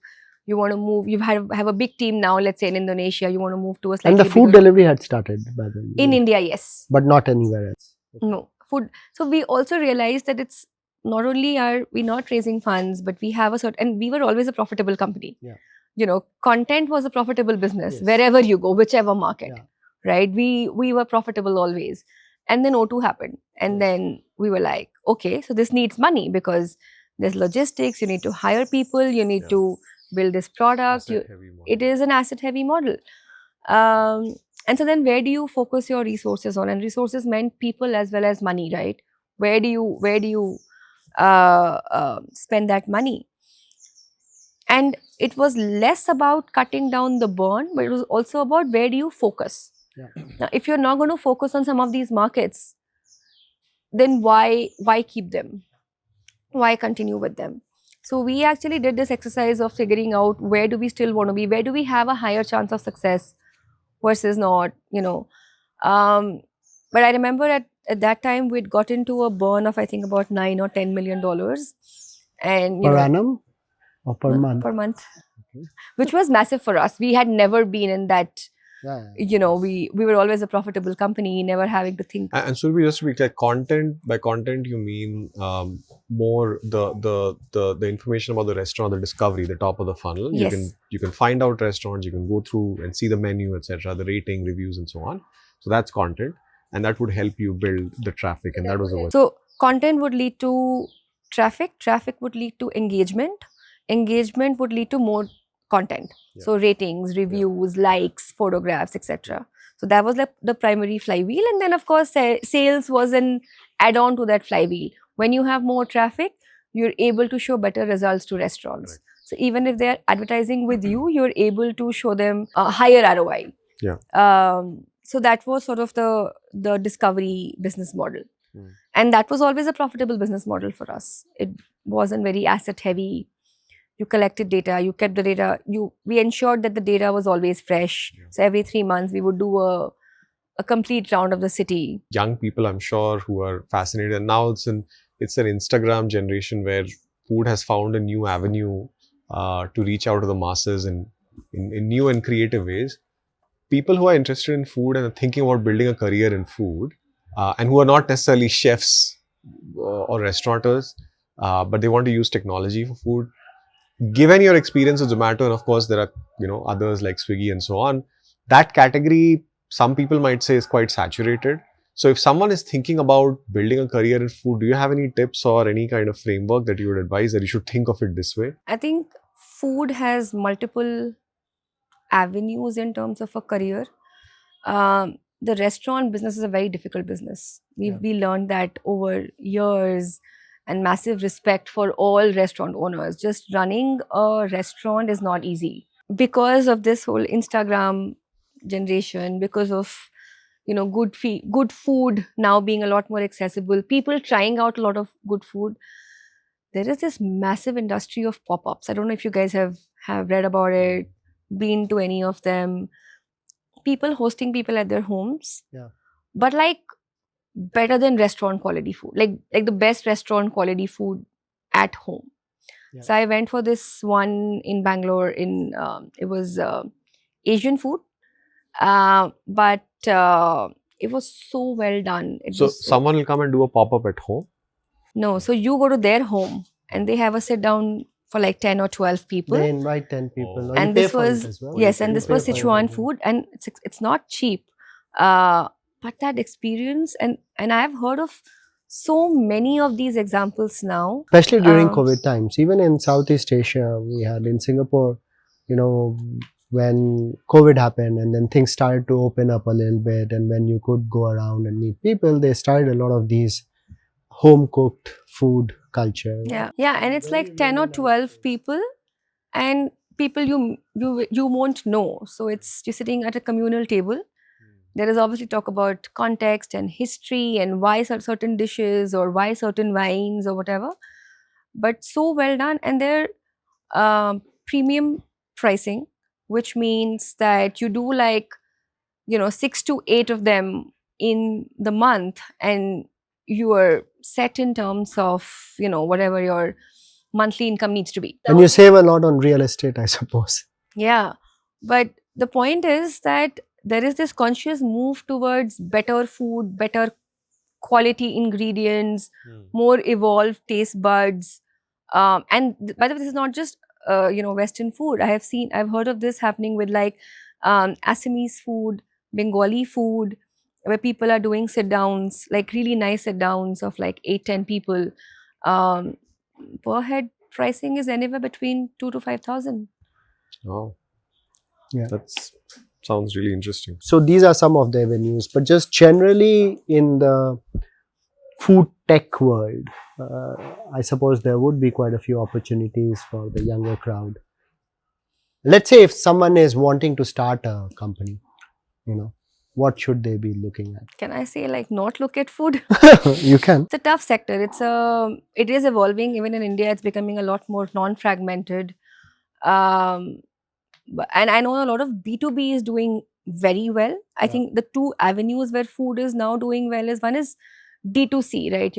want to move, have a big team now, let's say in Indonesia, you want to move to a slightly And the food bigger- delivery had started by then. In India, yes. But not anywhere else. No, food. So we also realized that it's not only are we not raising funds, but we have a certain, and we were always a profitable company. Yeah. Content was a profitable business Yes. wherever you go, whichever market, Yeah. right? We were profitable always. And then O2 happened. And Yes. then we were like, okay, so this needs money because there's logistics, you need to hire people, you need Yeah. to build this product. Asset-heavy model. It is an asset heavy model. And so then where do you focus your resources on? And resources meant people as well as money, right? Where do you spend that money? And it was less about cutting down the burn, but it was also about where do you focus? Yeah. Now, if you're not going to focus on some of these markets, then why keep them? Why continue with them? So we actually did this exercise of figuring out where do we still want to be? Where do we have a higher chance of success versus not, But I remember at that time we'd got into a burn of I think about $9 or $10 million, and Per annum or per month? per month, Okay. which was massive for us. We had never been in that. Yeah. We were always a profitable company, never having to think. And Surobhi, just to be clear, content, by content you mean more the information about the restaurant, the discovery, the top of the funnel. Yes. You can find out restaurants, you can go through and see the menu, etc., the rating, reviews, and so on. So that's content, and that would help you build the traffic, and that was the word. So content would lead to traffic. Traffic would lead to engagement. Engagement would lead to more content. Yeah. So ratings, reviews, likes, photographs, etc. So that was the primary flywheel, and then of course sales was an add-on to that flywheel. When you have more traffic, you're able to show better results to restaurants. Correct. So even if they're advertising with you, you're able to show them a higher ROI. Yeah. So that was sort of the discovery business model. Mm. And that was always a profitable business model for us. It wasn't very asset heavy. You collected data, you kept the data, we ensured that the data was always fresh. Yeah. So every 3 months we would do a complete round of the city. Young people, I'm sure, who are fascinated, and now it's an Instagram generation where food has found a new avenue to reach out to the masses in new and creative ways. People who are interested in food and are thinking about building a career in food, and who are not necessarily chefs or restaurateurs, but they want to use technology for food. Given your experience with Zomato, and of course there are others like Swiggy and so on, that category some people might say is quite saturated. So if someone is thinking about building a career in food, do you have any tips or any kind of framework that you would advise that you should think of it this way? I think food has multiple avenues in terms of a career. The restaurant business is a very difficult business. We learned that over years, and massive respect for all restaurant owners. Just running a restaurant is not easy because of this whole Instagram generation, because of good food now being a lot more accessible, people trying out a lot of good food. There is this massive industry of pop-ups. I don't know if you guys have read about it, been to any of them. People hosting people at their homes, but like better than restaurant quality food, like the best restaurant quality food at home. Yeah. So I went for this one in Bangalore. It was Asian food. But it was so well done. It So was someone will come and do a pop-up at home. no. So you go to their home and they have a sit down for like 10 or 12 people. They invite 10 people. Oh. Or you And pay this for it was, as well. yes, and You this was pay for it Sichuan as well. food, and it's not cheap. But that experience, and I've heard of so many of these examples now. Especially during Um, COVID times. Even in Southeast Asia, we had in Singapore, when COVID happened and then things started to open up a little bit, and when you could go around and meet people, they started a lot of these home cooked food culture. Yeah, and it's like 10 or 12 people, and people you won't know. So it's you're sitting at a communal table. There is obviously talk about context and history and why certain dishes or why certain wines or whatever, but so well done, and they're premium pricing, which means that you do like 6 to 8 of them in the month, and you are set in terms of whatever your monthly income needs to be. And you save a lot on real estate, I suppose. Yeah, but the point is that there is this conscious move towards better food, better quality ingredients, more evolved taste buds. And by the way, this is not just Western food. I've heard of this happening with like Assamese food, Bengali food, where people are doing sit downs, like really nice sit downs of like 8-10 people. Um, Per head pricing is anywhere between 2 to 5,000. Oh, Yeah. that sounds really interesting. So these are some of the avenues, but just generally in the food tech world, I suppose there would be quite a few opportunities for the younger crowd. Let's say if someone is wanting to start a company, what should they be looking at? Can I say like not look at food? You can. It's a tough sector. It is evolving. Even in India, it's becoming a lot more non-fragmented. And I know a lot of B2B is doing very well. I Yeah. think the two avenues where food is now doing well is one is D2C, right?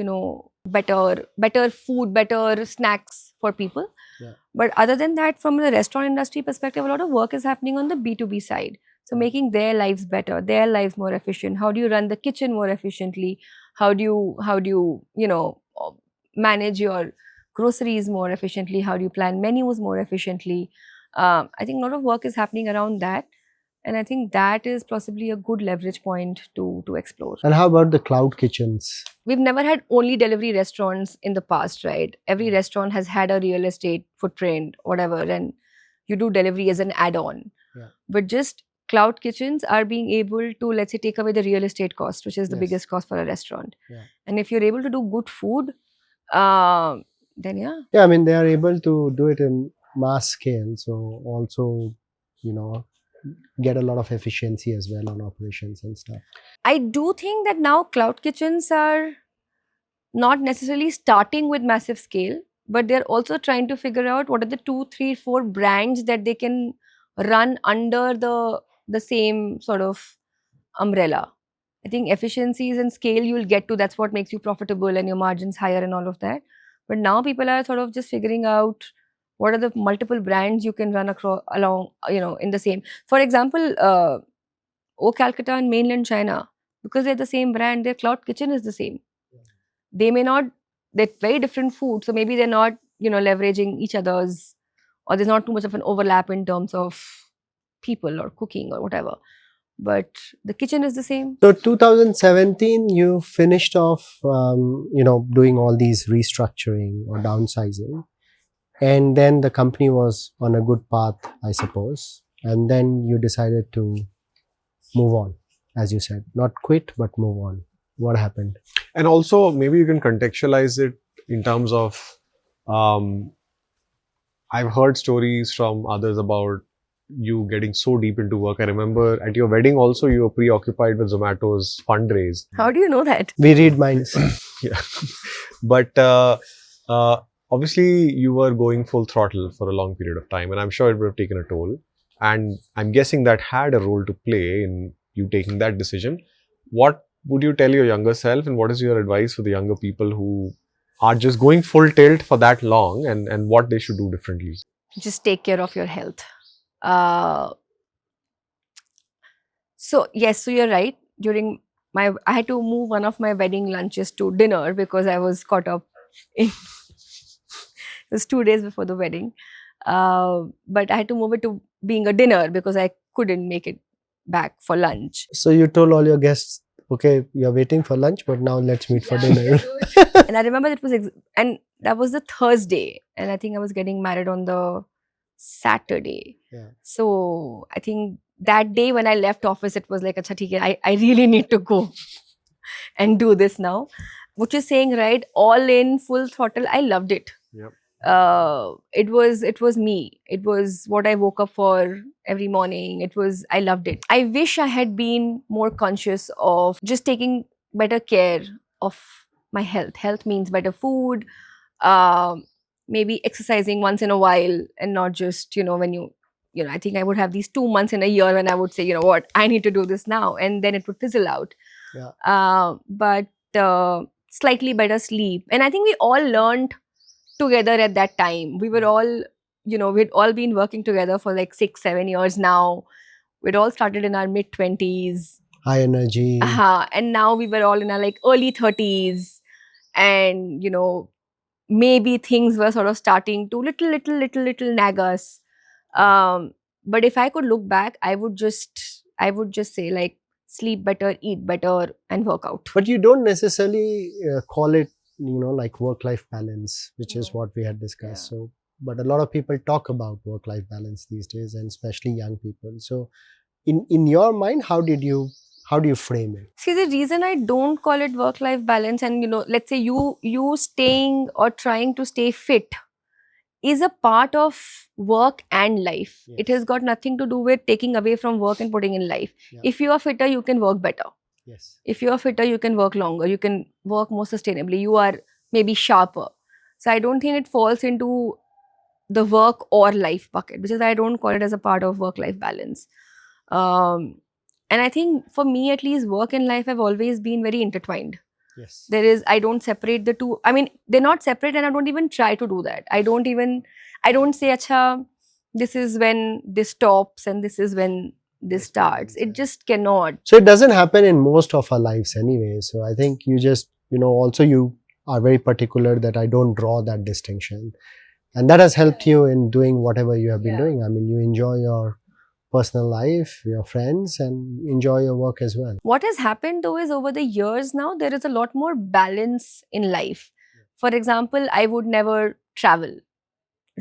Better food, better snacks for people. Yeah. But other than that, from the restaurant industry perspective, a lot of work is happening on the B2B side. So making their lives better, their lives more efficient. How do you run the kitchen more efficiently? How do you manage your groceries more efficiently? How do you plan menus more efficiently? I think a lot of work is happening around that, and I think that is possibly a good leverage point to explore. And how about the cloud kitchens? We've never had only delivery restaurants in the past, right? Every restaurant has had a real estate footprint, whatever, and you do delivery as an add-on. Yeah. But just cloud kitchens are being able to, let's say, take away the real estate cost, which is the Yes. biggest cost for a restaurant. Yeah. And if you're able to do good food, then yeah. Yeah, I mean, they are able to do it in mass scale. So also, get a lot of efficiency as well on operations and stuff. I do think that now cloud kitchens are not necessarily starting with massive scale, but they're also trying to figure out what are the 2, 3, 4 brands that they can run under the same sort of umbrella. I think efficiencies and scale you'll get to, that's what makes you profitable and your margins higher and all of that. But now people are sort of just figuring out what are the multiple brands you can run along, in the same. For example, O Calcutta and mainland China, because they're the same brand, their cloud kitchen is the same. They may not, they're very different food, so maybe they're not, leveraging each other's, or there's not too much of an overlap in terms of people or cooking or whatever. But the kitchen is the same. So 2017, you finished off, doing all these restructuring or downsizing. And then the company was on a good path, I suppose. And then you decided to move on, as you said, not quit, but move on. What happened? And also, maybe you can contextualize it in terms of, I've heard stories from others about you getting so deep into work. I remember at your wedding also, you were preoccupied with Zomato's fundraise. How do you know that? We read minds. Yeah. But obviously, you were going full throttle for a long period of time, and I'm sure it would have taken a toll. And I'm guessing that had a role to play in you taking that decision. What would you tell your younger self, and what is your advice for the younger people who are just going full tilt for that long, and what they should do differently? Just take care of your health. So yes, so you're right. I had to move one of my wedding lunches to dinner because I was caught up in it was 2 days before the wedding. But I had to move it to being a dinner because I couldn't make it back for lunch. So you told all your guests, okay, you're waiting for lunch, but now let's meet for Yeah, dinner. And I remember and that was the Thursday, and I think I was getting married on the Saturday. Yeah. So I think that day when I left office, it was like, "Acha, theek hai, I really need to go and do this now." What you're saying, right? All in, full throttle. I loved it. Yep. It was me. It was what I woke up for every morning. I loved it. I wish I had been more conscious of just taking better care of my health. Health means better food, um, maybe exercising once in a while, and not just when I think I would have these 2 months in a year when I would say, what, I need to do this now, and then it would fizzle out. Yeah. But slightly better sleep, and I think we all learned together at that time. We were all, we'd all been working together for like 6-7 years now. We'd all started in our mid-20s. High energy. And now we were all in our like early 30s. And, maybe things were sort of starting to little nag us. But if I could look back, I would just say, like, sleep better, eat better, and work out. But you don't necessarily call it, like work-life balance, which is what we had discussed. Yeah. So, but a lot of people talk about work-life balance these days, and especially young people. So, in your mind, how do you frame it? See, the reason I don't call it work-life balance, and let's say you staying or trying to stay fit is a part of work and life. Yes. It has got nothing to do with taking away from work and putting in life. Yeah. If you are fitter, you can work better. Yes. If you are fitter, you can work longer. You can work more sustainably. You are maybe sharper. So I don't think it falls into the work or life bucket, which is I don't call it as a part of work-life balance. And I think for me, at least, work and life have always been very intertwined. Yes. I don't separate the two. I mean, they're not separate, and I don't even try to do that. I don't say, acha, this is when this stops and this is when this starts. It just cannot. So it doesn't happen in most of our lives anyway. So I think you just, also you are very particular that I don't draw that distinction. And that has helped you in doing whatever you have been doing. I mean, you enjoy your personal life, your friends, and enjoy your work as well. What has happened though is over the years now, there is a lot more balance in life. For example, I would never travel,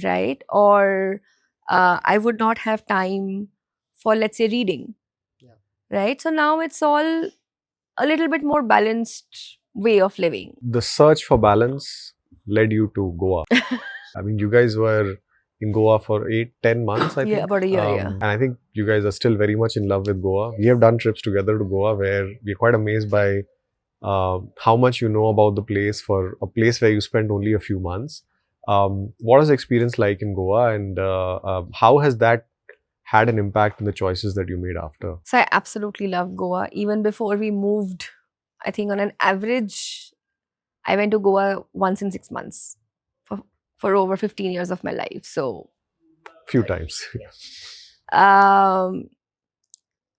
right? Or I would not have time for, let's say, reading, right? So now it's all a little bit more balanced way of living. The search for balance led you to Goa. I mean, you guys were in Goa for 8-10 months, I think. Yeah, about a year, yeah. And I think you guys are still very much in love with Goa. We have done trips together to Goa where we're quite amazed by how much you know about the place for a place where you spent only a few months. What was the experience like in Goa, and how has that had an impact in the choices that you made after? So I absolutely love Goa. Even before we moved, I think on an average, I went to Goa once in 6 months for over 15 years of my life. So few times.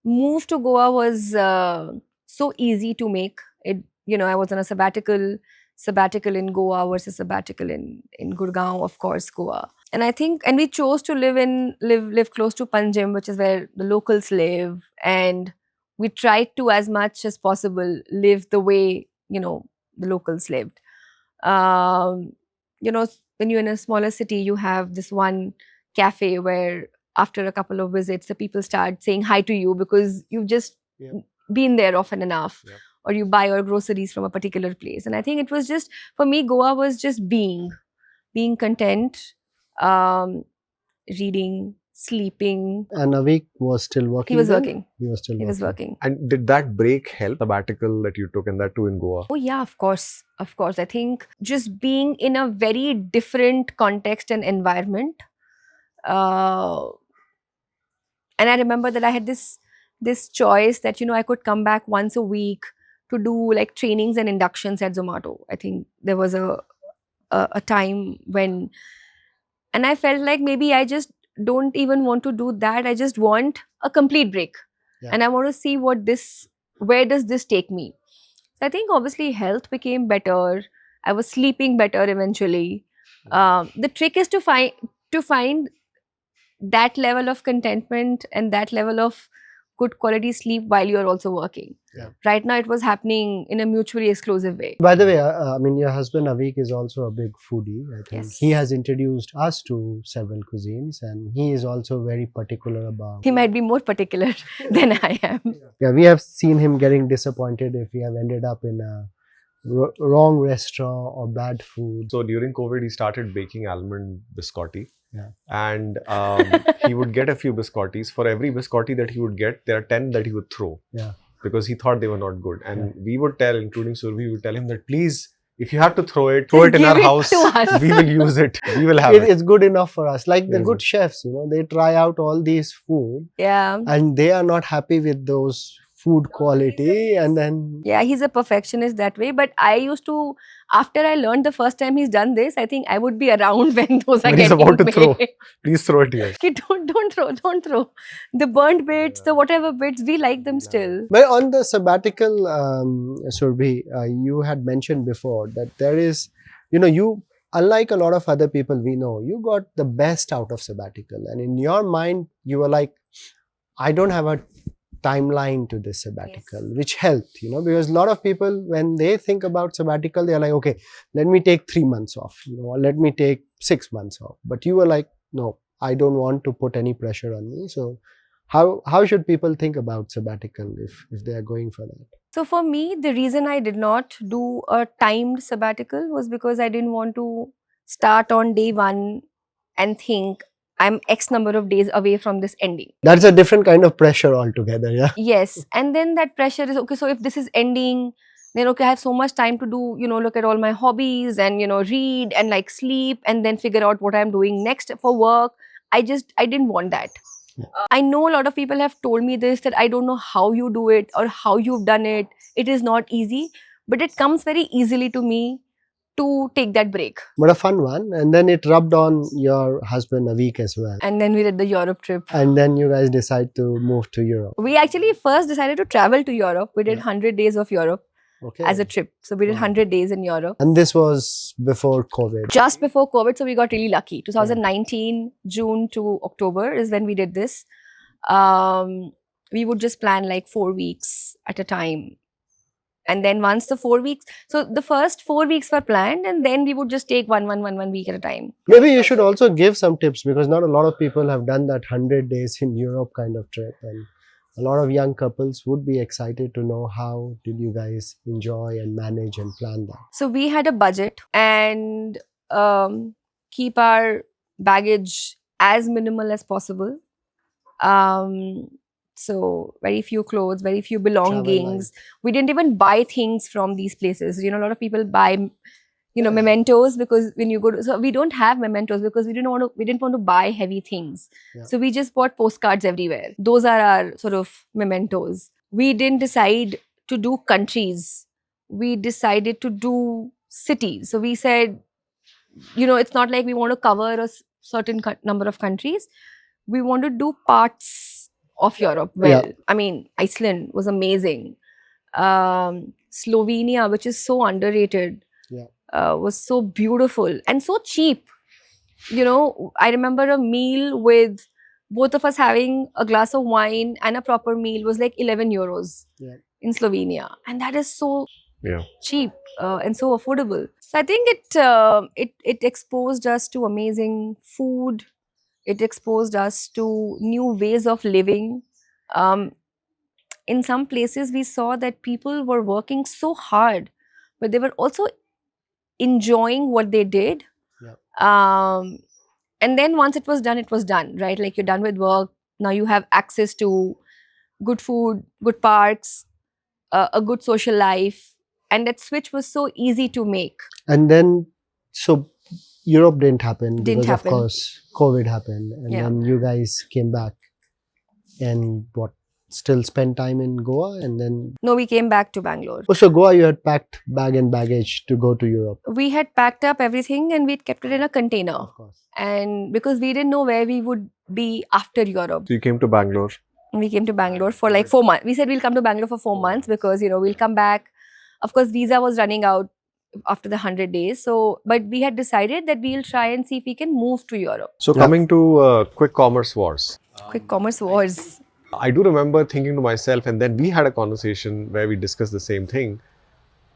Move to Goa was so easy to make. I was on a sabbatical in Goa versus sabbatical in Gurgaon, of course, Goa. And I think, and we chose to live close to Panjim, which is where the locals live. And we tried to, as much as possible, live the way, the locals lived. When you're in a smaller city, you have this one cafe where after a couple of visits, the people start saying hi to you because you've just been there often enough. Yep. Or you buy your groceries from a particular place. And I think it was just, for me, Goa was just being content, reading, sleeping. And Avik was still working? He was then? working. He was still He was working. And did that break help, sabbatical that you took, and that too in Goa? Oh yeah, of course. Of course. I think just being in a very different context and environment. And I remember that I had this choice that, I could come back once a week to do like trainings and inductions at Zomato. I think there was a time when, and I felt like maybe I just don't even want to do that. I just want a complete break. and I want to see where does this take me. So I think obviously health became better. I was sleeping better eventually. The trick is to find that level of contentment and that level of good quality sleep while you are also working. Yeah. Right now, it was happening in a mutually exclusive way. By the way, I mean, your husband Avik is also a big foodie. I think Yes. he has introduced us to several cuisines, and he is also very particular about. He might be more particular than I am. Yeah, we have seen him getting disappointed if we have ended up in a wrong restaurant or bad food. So during COVID, he started baking almond biscotti. Yeah. And he would get a few biscottis. For every biscotti that he would get, there are 10 that he would throw. Yeah. Because he thought they were not good. And Yeah. we would tell, including Surobhi, we would tell him that please, if you have to throw it Just in our give it house. to us. We will use it. We will have it. It's good enough for us. Like the Yes. good chefs, they try out all these food Yeah. and they are not happy with those food quality, and then Yeah, he's a perfectionist that way. But I used to, after I learned the first time he's done this, I think I would be around when those are When he's getting about to made. throw. Please throw it here. Okay, don't throw. The burnt bits, the whatever bits, we like them still. But on the sabbatical, Surabhi, you had mentioned before that there is, you, unlike a lot of other people we know, you got the best out of sabbatical. And in your mind, you were like, I don't have a timeline to this sabbatical, Yes. which helped, because a lot of people, when they think about sabbatical, they're like, okay, let me take 3 months off, or let me take 6 months off. But you were like, no, I don't want to put any pressure on me. So how should people think about sabbatical if they are going for that? So for me, the reason I did not do a timed sabbatical was because I didn't want to start on day one and think I'm X number of days away from this ending. That's a different kind of pressure altogether, yeah. Yes. And then that pressure is, okay, so if this is ending, then okay, I have so much time to do, look at all my hobbies and, read and like sleep and then figure out what I'm doing next for work. I didn't want that. Yeah. I know a lot of people have told me this, that I don't know how you do it or how you've done it. It is not easy, but it comes very easily to me to take that break. But a fun one. And then it rubbed on your husband a week as well. And then we did the Europe trip. And then you guys decide to move to Europe. We actually first decided to travel to Europe. We did Yeah. 100 days of Europe Okay. as a trip. So we did Wow. 100 days in Europe. And this was before COVID. Just before COVID, so we got really lucky. 2019, June to October is when we did this. We would just plan like 4 weeks at a time. And then once the 4 weeks, so the first 4 weeks were planned, and then we would just take one week at a time. Maybe you should also give some tips, because not a lot of people have done that 100 days in Europe kind of trip. And a lot of young couples would be excited to know how did you guys enjoy and manage and plan that. So we had a budget and keep our baggage as minimal as possible. So very few clothes, very few belongings. We didn't even buy things from these places. A lot of people buy, mementos, because when you go to, so we don't have mementos because we didn't want to buy heavy things. Yeah. So we just bought postcards everywhere. Those are our sort of mementos. We didn't decide to do countries. We decided to do cities. So we said, it's not like we want to cover a certain number of countries. We want to do parts of Europe well. Yeah. I mean, Iceland was amazing. Slovenia, which is so underrated, was so beautiful and so cheap. I remember a meal with both of us having a glass of wine and a proper meal was like 11 euros in Slovenia. And that is so cheap and so affordable. So I think it exposed us to amazing food. It exposed us to new ways of living. In some places, we saw that people were working so hard, but they were also enjoying what they did. And then once it was done, right? Like you're done with work. Now you have access to good food, good parks, a good social life. And that switch was so easy to make. And then, so Europe didn't happen because happen. Of course COVID happened, and Yeah. then you guys came back and still spent time in Goa, and then No, we came back to Bangalore. so Goa you had packed bag and baggage to go to Europe. We had packed up everything and we'd kept it in a container. Of course. And because we didn't know where we would be after Europe. So you came to Bangalore. We came to Bangalore for like 4 months. We said we'll come to Bangalore for 4 months because, we'll come back. Of course, visa was running out after the 100 days. So, but we had decided that we'll try and see if we can move to Europe. So Yeah. coming to quick commerce wars. Quick commerce wars. I do remember thinking to myself, and then we had a conversation where we discussed the same thing.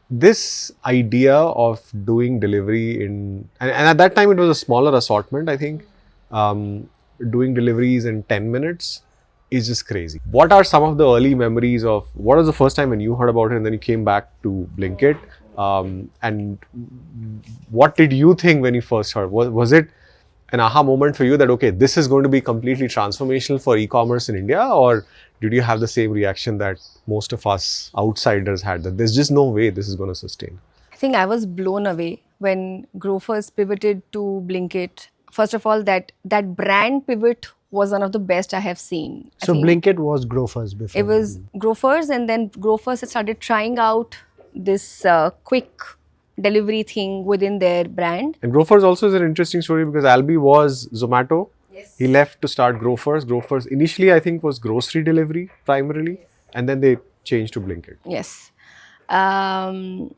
This idea of doing delivery and at that time it was a smaller assortment, I think. Doing deliveries in 10 minutes is just crazy. What are some of the early memories of what was the first time when you heard about it and then you came back to Blinkit? And what did you think when you first heard? Was it an aha moment for you that, okay, this is going to be completely transformational for e-commerce in India? Or did you have the same reaction that most of us outsiders had, that there's just no way this is going to sustain? I think I was blown away when Grofers pivoted to Blinkit. First of all, that brand pivot was one of the best I have seen. I So think Blinkit was Grofers before. it was Grofers, and then Grofers had started trying out this quick delivery thing within their brand. And Grofers also is an interesting story because Albi was Zomato. Yes. He left to start Grofers. Grofers initially, I think, was grocery delivery primarily, and then they changed to Blinkit. Yes. And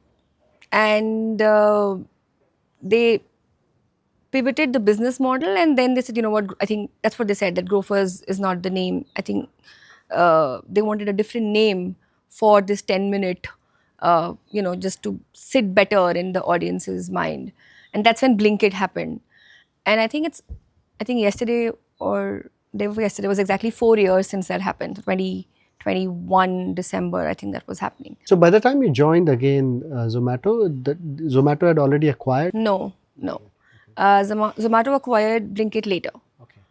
they pivoted the business model, and then they said, you know what, I think that's what they said, that Grofers is not the name. I think they wanted a different name for this 10-minute, just to sit better in the audience's mind. And that's when Blinkit happened. And I think yesterday or day before yesterday was exactly 4 years since that happened. 2021 December, I think that was happening. So by the time you joined again Zomato, Zomato had already acquired? No. Zomato acquired Blinkit later. Okay.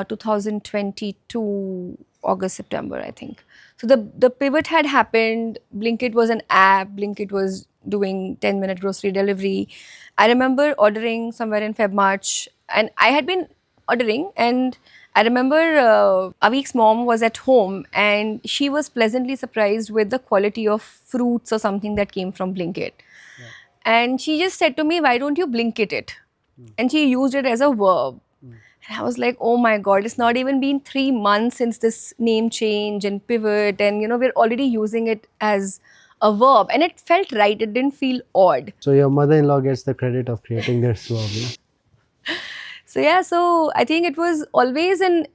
2022 August, September, I think. So the pivot had happened. Blinkit was an app. Blinkit was doing 10-minute grocery delivery. I remember ordering somewhere in Feb, March, and I had been ordering, and I remember Avik's mom was at home and she was pleasantly surprised with the quality of fruits or something that came from Blinkit. Yeah. And she just said to me, why don't you Blinkit it? And she used it as a verb. And I was like, oh my God, it's not even been 3 months since this name change and pivot. And, we're already using it as a verb. And it felt right. It didn't feel odd. So your mother-in-law gets the credit of creating this verb. Yeah? So I think it was always an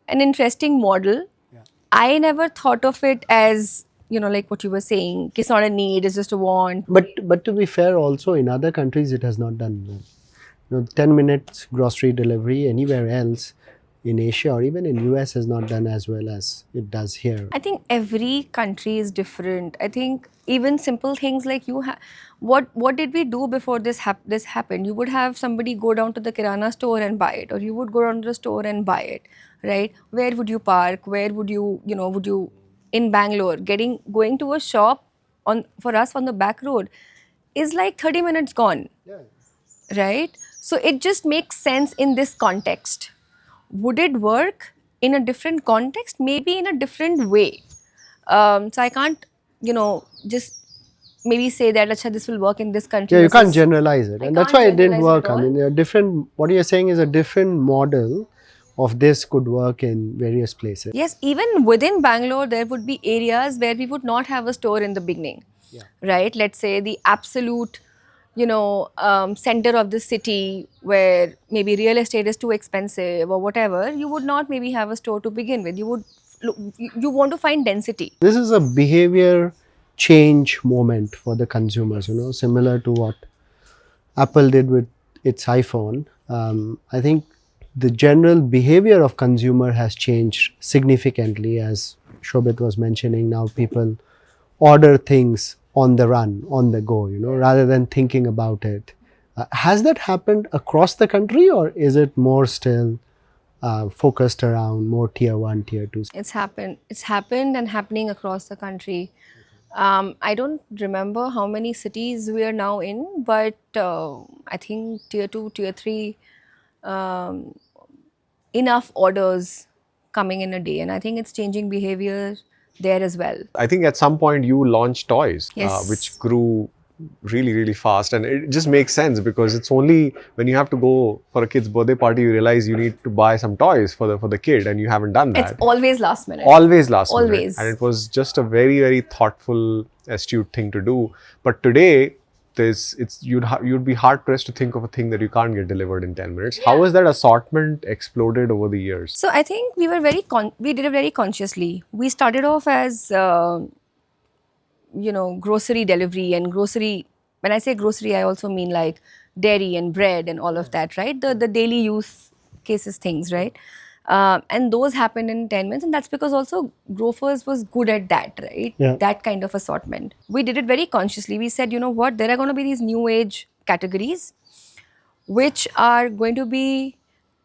interesting model. Yeah. I never thought of it as, like what you were saying, it's not a need, it's just a want. But to be fair, also in other countries it has not done well. 10 minutes grocery delivery anywhere else in Asia or even in US has not done as well as it does here. I think every country is different. I think even simple things like what did we do before this happened? You would have somebody go down to the Kirana store and buy it, or you would go down to the store and buy it, right? Where would you park? Where would you, would you, in Bangalore, going to a shop for us on the back road is like 30 minutes gone, right? So it just makes sense in this context. Would it work in a different context? Maybe in a different way. So I can't, just maybe say that this will work in this country. Yeah, you can't generalize it. And that's why it didn't work. I mean, what you're saying is a different model of this could work in various places. Yes, even within Bangalore, there would be areas where we would not have a store in the beginning, right? Let's say the absolute center of the city where maybe real estate is too expensive or whatever, you would not maybe have a store to begin with. You want to find density. This is a behavior change moment for the consumers, similar to what Apple did with its iPhone. I think the general behavior of consumer has changed significantly, as Shobhit was mentioning. Now people order things on the run, on the go, rather than thinking about it. Has that happened across the country, or is it more still focused around more tier 1, tier 2? It's happened and happening across the country. I don't remember how many cities we are now in, but I think tier 2, tier 3, enough orders coming in a day. And I think it's changing behavior there as well. I think at some point you launched toys, Yes. which grew really fast, and it just makes sense because it's only when you have to go for a kid's birthday party you realize you need to buy some toys for the kid, and you haven't done that. It's always last minute. Always last minute. Always. And it was just a very thoughtful, astute thing to do. But today, you'd be hard pressed to think of a thing that you can't get delivered in 10 minutes. How has that assortment exploded over the years? So I think we were we did it very consciously. We started off as grocery delivery and grocery. When I say grocery, I also mean like dairy and bread and all of that, right? The daily use cases things, right? And those happened in 10 minutes, and that's because also Grofers was good at that, right? Yeah. That kind of assortment. We did it very consciously. We said, you know what, there are going to be these new age categories which are going to be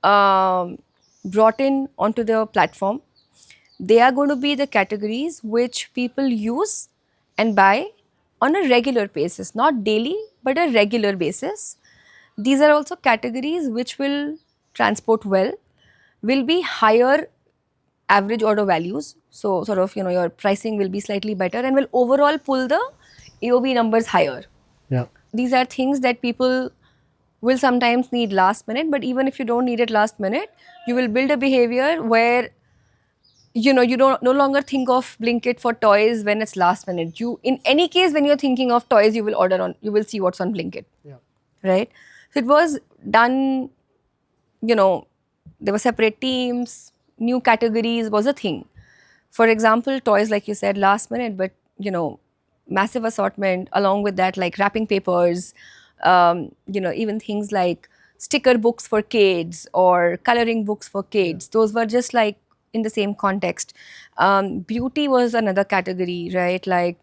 brought in onto the platform. They are going to be the categories which people use and buy on a regular basis, not daily, but a regular basis. These are also categories which will transport well, will be higher average order values. So sort of, your pricing will be slightly better and will overall pull the AOV numbers higher. Yeah. These are things that people will sometimes need last minute, but even if you don't need it last minute, you will build a behavior where you don't no longer think of Blinkit for toys when it's last minute. You, in any case, when you're thinking of toys, you will see what's on Blinkit. Yeah. Right? So it was done, there were separate teams, new categories was a thing. For example, toys, like you said, last minute, but massive assortment along with that, like wrapping papers, even things like sticker books for kids or coloring books for kids. Those were just like in the same context. Beauty was another category, right? Like,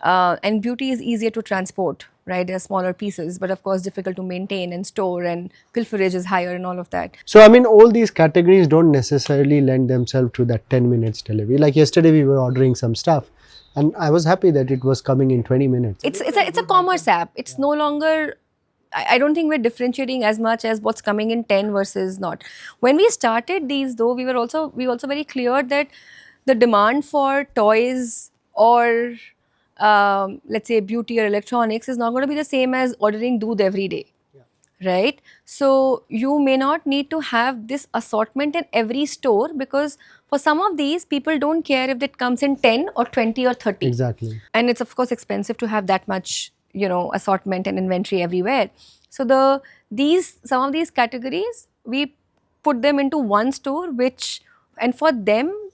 and beauty is easier to transport, right? They're smaller pieces, but of course difficult to maintain and store, and pilferage is higher and all of that. So, I mean, all these categories don't necessarily lend themselves to that 10 minutes delivery. Like yesterday, we were ordering some stuff, and I was happy that it was coming in 20 minutes. It's a commerce app. It's no longer, I don't think we're differentiating as much as what's coming in 10 versus not. When we started these though, we also very clear that the demand for toys or let's say beauty or electronics is not going to be the same as ordering doodh every day. Right? So you may not need to have this assortment in every store, because for some of these, people don't care if it comes in 10 or 20 or 30. Exactly. And it's of course expensive to have that much, assortment and inventory everywhere. So some of these categories, we put them into one store, and for them,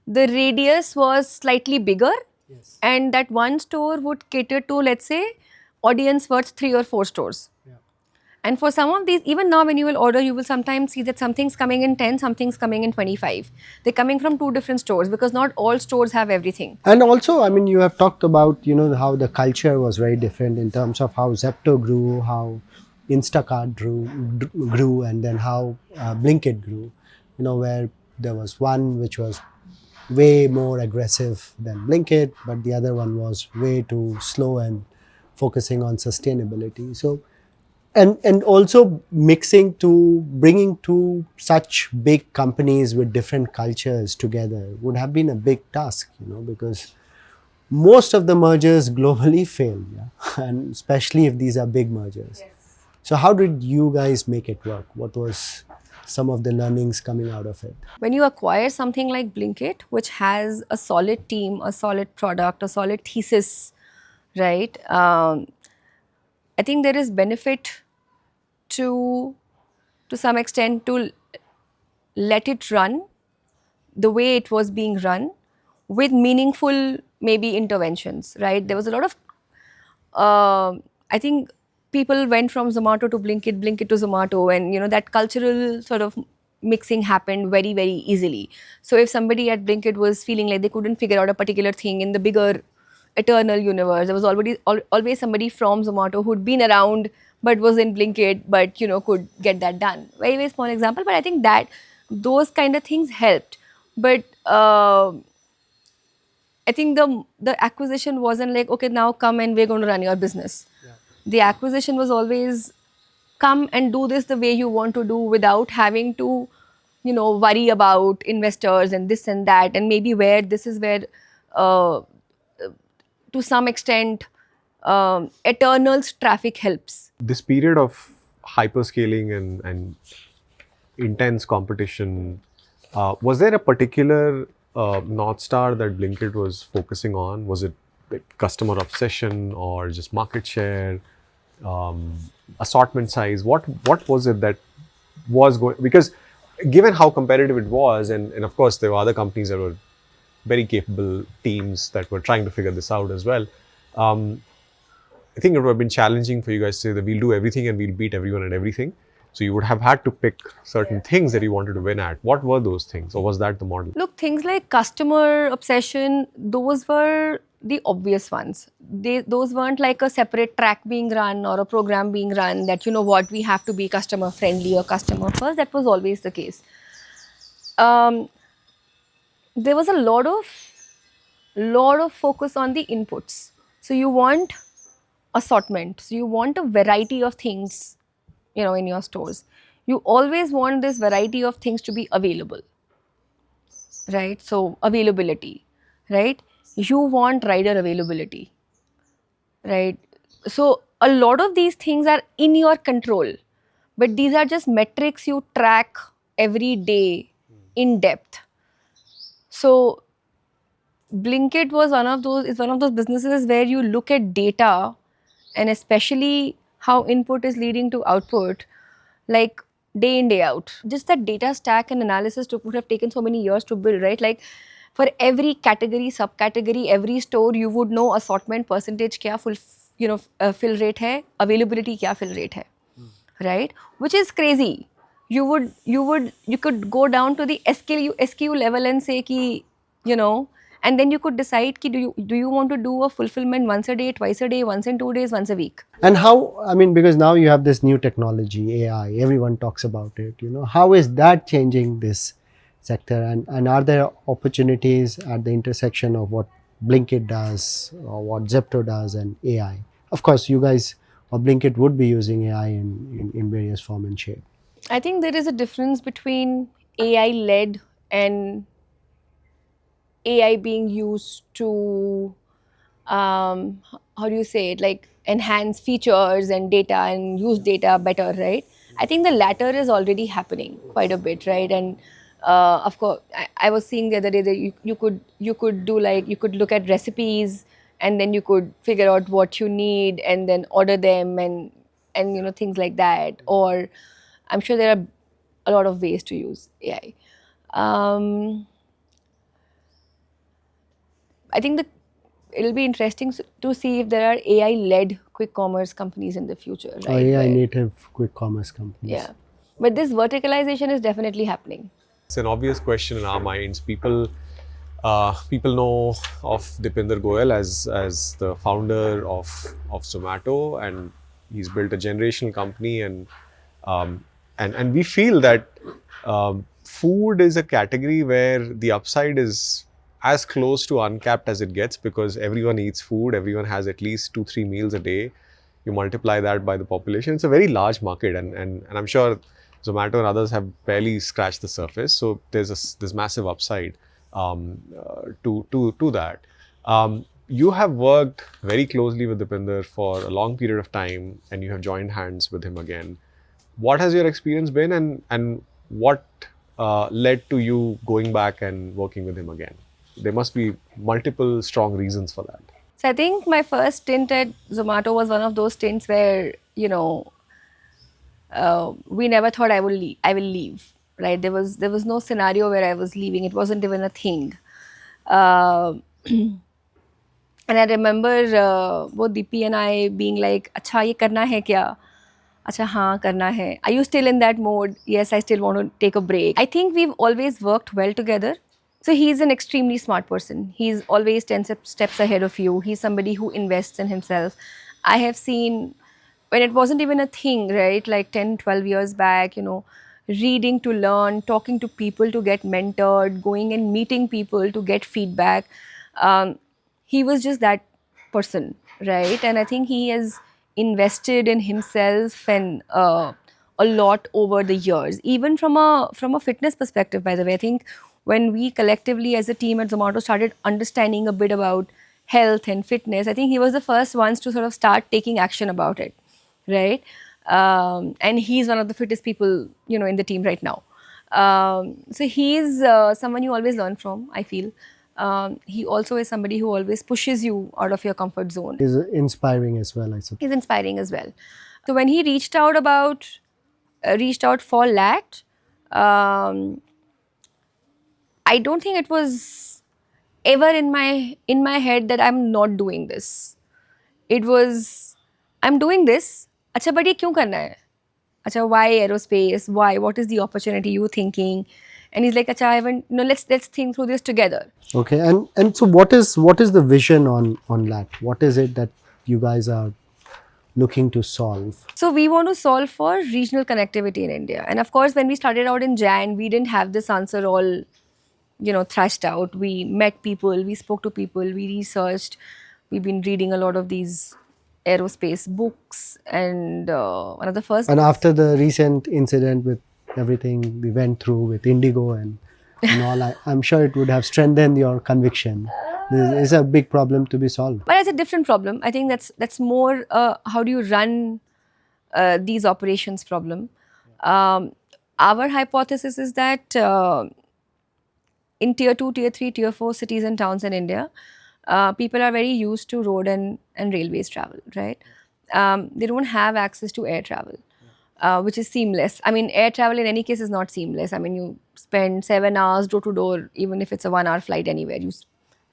the radius was slightly bigger. Yes. And that one store would cater to, let's say, audience worth 3 or 4 stores. And for some of these, even now when you will order, you will sometimes see that something's coming in 10, something's coming in 25. They're coming from 2 different stores, because not all stores have everything. And also, I mean, you have talked about, how the culture was very different in terms of how Zepto grew, how Instacart grew, and then how Blinkit grew, where there was one which was way more aggressive than Blinkit, but the other one was way too slow and focusing on sustainability. So, and also bringing two such big companies with different cultures together would have been a big task, because most of the mergers globally fail, and especially if these are big mergers. Yes. So how did you guys make it work? What was some of the learnings coming out of it? When you acquire something like Blinkit, which has a solid team, a solid product, a solid thesis, right? I think there is benefit to some extent to let it run the way it was being run, with meaningful maybe interventions, right? There was a lot of, I think people went from Zomato to Blinkit, Blinkit to Zomato, and that cultural sort of mixing happened very, very easily. So if somebody at Blinkit was feeling like they couldn't figure out a particular thing in the bigger eternal universe, there was always somebody from Zomato who'd been around but was in Blinkit, but could get that done. Very, very small example, but I think that those kind of things helped. But I think the acquisition wasn't like, okay, now come and we're going to run your business. Yeah. The acquisition was always come and do this the way you want to do, without having to, worry about investors and this and that, and maybe this is where to some extent eternal traffic helps. This period of hyperscaling and intense competition, was there a particular North Star that Blinkit was focusing on? Was it like customer obsession or just market share, assortment size? What was it that was going? Because given how competitive it was, and of course there were other companies that were very capable teams that were trying to figure this out as well. I think it would have been challenging for you guys to say that we'll do everything and we'll beat everyone at everything. So you would have had to pick certain things that you wanted to win at. What were those things, or was that the model? Look, things like customer obsession, those were the obvious ones. Those weren't like a separate track being run or a program being run that, you know what, we have to be customer friendly or customer first. That was always the case. There was a lot of focus on the inputs. So you want assortment. So you want a variety of things, you know, in your stores. You always want this variety of things to be available, right? So availability, right? You want rider availability, right? So a lot of these things are in your control, but these are just metrics you track every day in depth. So Blinkit was one of those businesses where you look at data, and especially how input is leading to output, like day in, day out. Just that data stack and analysis would have taken so many years to build, right? Like for every category, subcategory, every store, you would know assortment percentage kya fill rate hai, availability kya fill rate hai, right? Which is crazy. You could go down to the SKU level and say ki, you know, and then you could decide ki do you want to do a fulfillment once a day, twice a day, once in 2 days, once a week. And how, I mean, because now you have this new technology, AI, everyone talks about it, you know, how is that changing this sector? And are there opportunities at the intersection of what Blinkit does or what Zepto does and AI? Of course, you guys or Blinkit would be using AI in various form and shape. I think there is a difference between AI-led and AI being used to, how do you say it, like enhance features and data and use data better, right? I think the latter is already happening quite a bit, right? And of course, I was seeing the other day that you could do, like, you could look at recipes and then you could figure out what you need and then order them and you know, things like that. Or I'm sure there are a lot of ways to use AI. I think it'll be interesting to see if there are AI-led quick commerce companies in the future, right? Or AI native quick commerce companies. Yeah. But this verticalization is definitely happening. It's an obvious question in our minds. People know of Deepinder Goyal as the founder of Zomato, and he's built a generational company, and we feel that food is a category where the upside is as close to uncapped as it gets, because everyone eats food, everyone has at least 2-3 meals a day. You multiply that by the population, it's a very large market, and I'm sure Zomato and others have barely scratched the surface. So there's massive upside to that. You have worked very closely with Deepinder for a long period of time, and you have joined hands with him again. What has your experience been, and what led to you going back and working with him again? There must be multiple strong reasons for that. So I think my first stint at Zomato was one of those stints where, you know, we never thought I will leave, right? There was no scenario where I was leaving. It wasn't even a thing. And I remember both Deepi and I being like, "Acha, ye karna hai kya?" "Acha, haan, karna hai." Are you still in that mode? Yes, I still want to take a break. I think we've always worked well together. So he's an extremely smart person. He's always 10 steps ahead of you. He's somebody who invests in himself. I have seen when it wasn't even a thing, right? Like 10, 12 years back, you know, reading to learn, talking to people to get mentored, going and meeting people to get feedback. He was just that person, right? And I think he has invested in himself and a lot over the years. Even from a fitness perspective, by the way, I think when we collectively as a team at Zomato started understanding a bit about health and fitness. I think he was the first ones to sort of start taking action about it, right? And he's one of the fittest people, in the team right now. So he's someone you always learn from, I feel. He also is somebody who always pushes you out of your comfort zone. Is inspiring as well, I suppose. He's inspiring as well. So when he reached out for LAT, um, I don't think it was ever in my head that I'm not doing this. It was, I'm doing this. अच्छा but ये क्यों करना है? अच्छा, why aerospace? Why? What is the opportunity you thinking? And he's like, अच्छा, I haven't. No, let's think through this together. Okay, and so what is the vision on LAT? What is it that you guys are looking to solve? So we want to solve for regional connectivity in India. And of course, when we started out in Jan, we didn't have this answer all, thrashed out. We met people, we spoke to people, we researched. We've been reading a lot of these aerospace books, and one of the first. And after the recent incident with everything we went through with Indigo and all, I'm sure it would have strengthened your conviction. This is a big problem to be solved. But it's a different problem. I think that's more how do you run these operations problem. Our hypothesis is that in tier 2, tier 3, tier 4 cities and towns in India, people are very used to road and railways travel, right? They don't have access to air travel, which is seamless. I mean, air travel in any case is not seamless. I mean, you spend 7 hours door to door, even if it's a 1-hour flight anywhere. You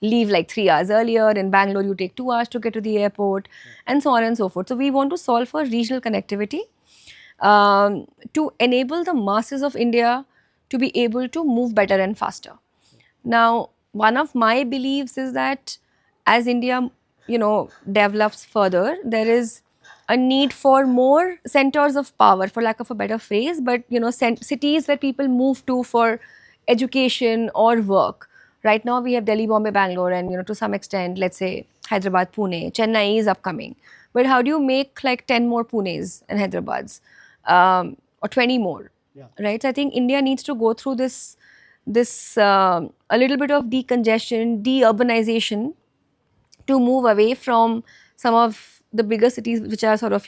leave like 3 hours earlier. In Bangalore, you take 2 hours to get to the airport, and so on and so forth. So we want to solve for regional connectivity to enable the masses of India to be able to move better and faster. Now, one of my beliefs is that as India, develops further, there is a need for more centers of power, for lack of a better phrase, but, cities where people move to for education or work. Right now, we have Delhi, Bombay, Bangalore, and, to some extent, let's say Hyderabad, Pune, Chennai is upcoming. But how do you make like 10 more Punes and Hyderabad's or 20 more, right? So I think India needs to go through this a little bit of decongestion, de-urbanization, to move away from some of the bigger cities which are sort of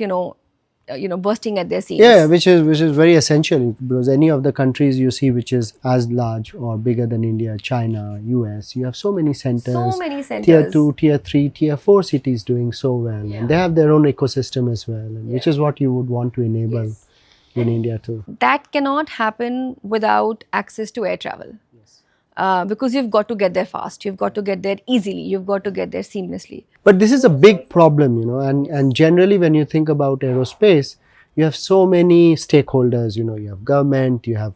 bursting at their seams. Yeah, which is very essential, because any of the countries you see which is as large or bigger than India, China, US, you have so many centers. So many centers. Tier 2, tier 3, tier 4 cities doing so well, and they have their own ecosystem as well, and which is what you would want to enable in India too. That cannot happen without access to air travel. Because you've got to get there fast, you've got to get there easily, you've got to get there seamlessly. But this is a big problem, and generally when you think about aerospace, you have so many stakeholders, you have government, you have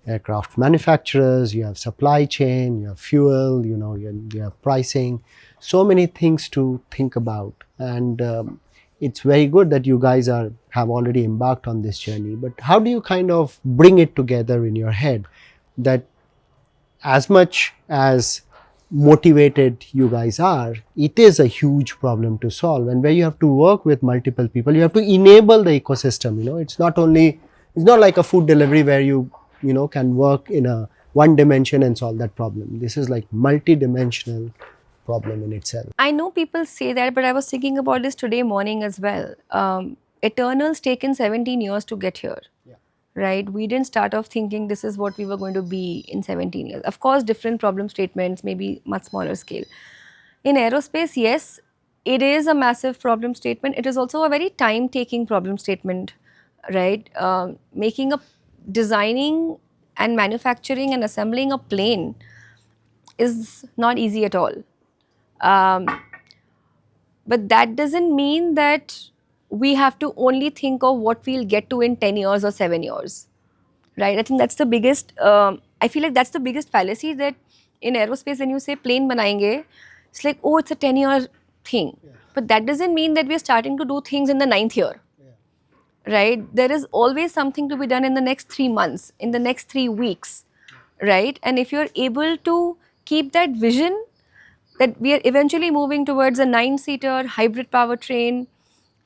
aircraft manufacturers, you have supply chain, you have fuel, you have pricing, so many things to think about. And it's very good that you guys have already embarked on this journey, but how do you kind of bring it together in your head that as much as motivated you guys are, it is a huge problem to solve, and where you have to work with multiple people, you have to enable the ecosystem. It's not like a food delivery where you can work in a one dimension and solve that problem. This is like multi-dimensional problem in itself. I know people say that, but I was thinking about this today morning as well. Eternal's taken 17 years to get here. Right? We didn't start off thinking this is what we were going to be in 17 years. Of course, different problem statements, maybe much smaller scale. In aerospace, yes, it is a massive problem statement. It is also a very time-taking problem statement, right? Designing and manufacturing and assembling a plane is not easy at all. But that doesn't mean that we have to only think of what we'll get to in 10 years or 7 years, right? I think that's the biggest, I feel like that's the biggest fallacy, that in aerospace, when you say plane banayenge, it's like, oh, it's a 10-year thing. But that doesn't mean that we're starting to do things in the 9th year, right? There is always something to be done in the next 3 months, in the next 3 weeks, right? And if you're able to keep that vision that we are eventually moving towards a 9-seater hybrid powertrain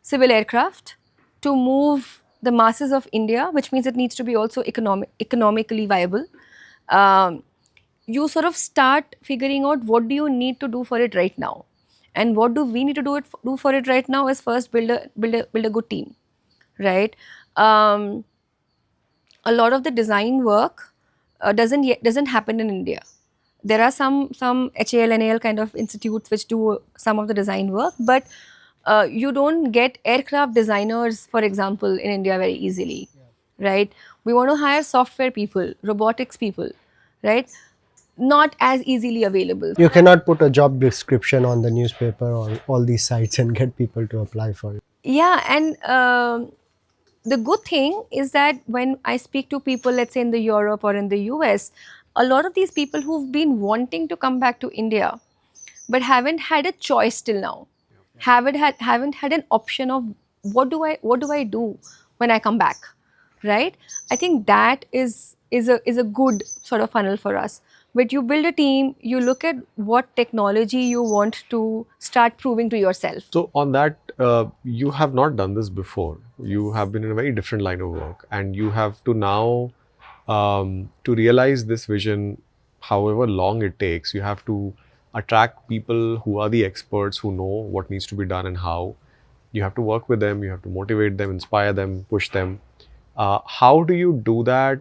civil aircraft to move the masses of India, which means it needs to be also economically viable. You sort of start figuring out what do you need to do for it right now. And what do we need to do for it right now is first build a good team, right? Um, a lot of the design work doesn't happen in India. There are some HAL and AL kind of institutes which do some of the design work, but you don't get aircraft designers, for example, in India very easily, right? We want to hire software people, robotics people, right? Not as easily available. You cannot put a job description on the newspaper or all these sites and get people to apply for it. Yeah, and the good thing is that when I speak to people, let's say in the Europe or in the US, a lot of these people who've been wanting to come back to India, but haven't had a choice till now, haven't had an option of what do I do when I come back, right? I think that is a good sort of funnel for us. But you build a team, you look at what technology you want to start proving to yourself. So on that, you have not done this before. You have been in a very different line of work, and you have to now, to realize this vision, however long it takes, you have to attract people who are the experts, who know what needs to be done and how. You have to work with them, you have to motivate them, inspire them, push them. How do you do that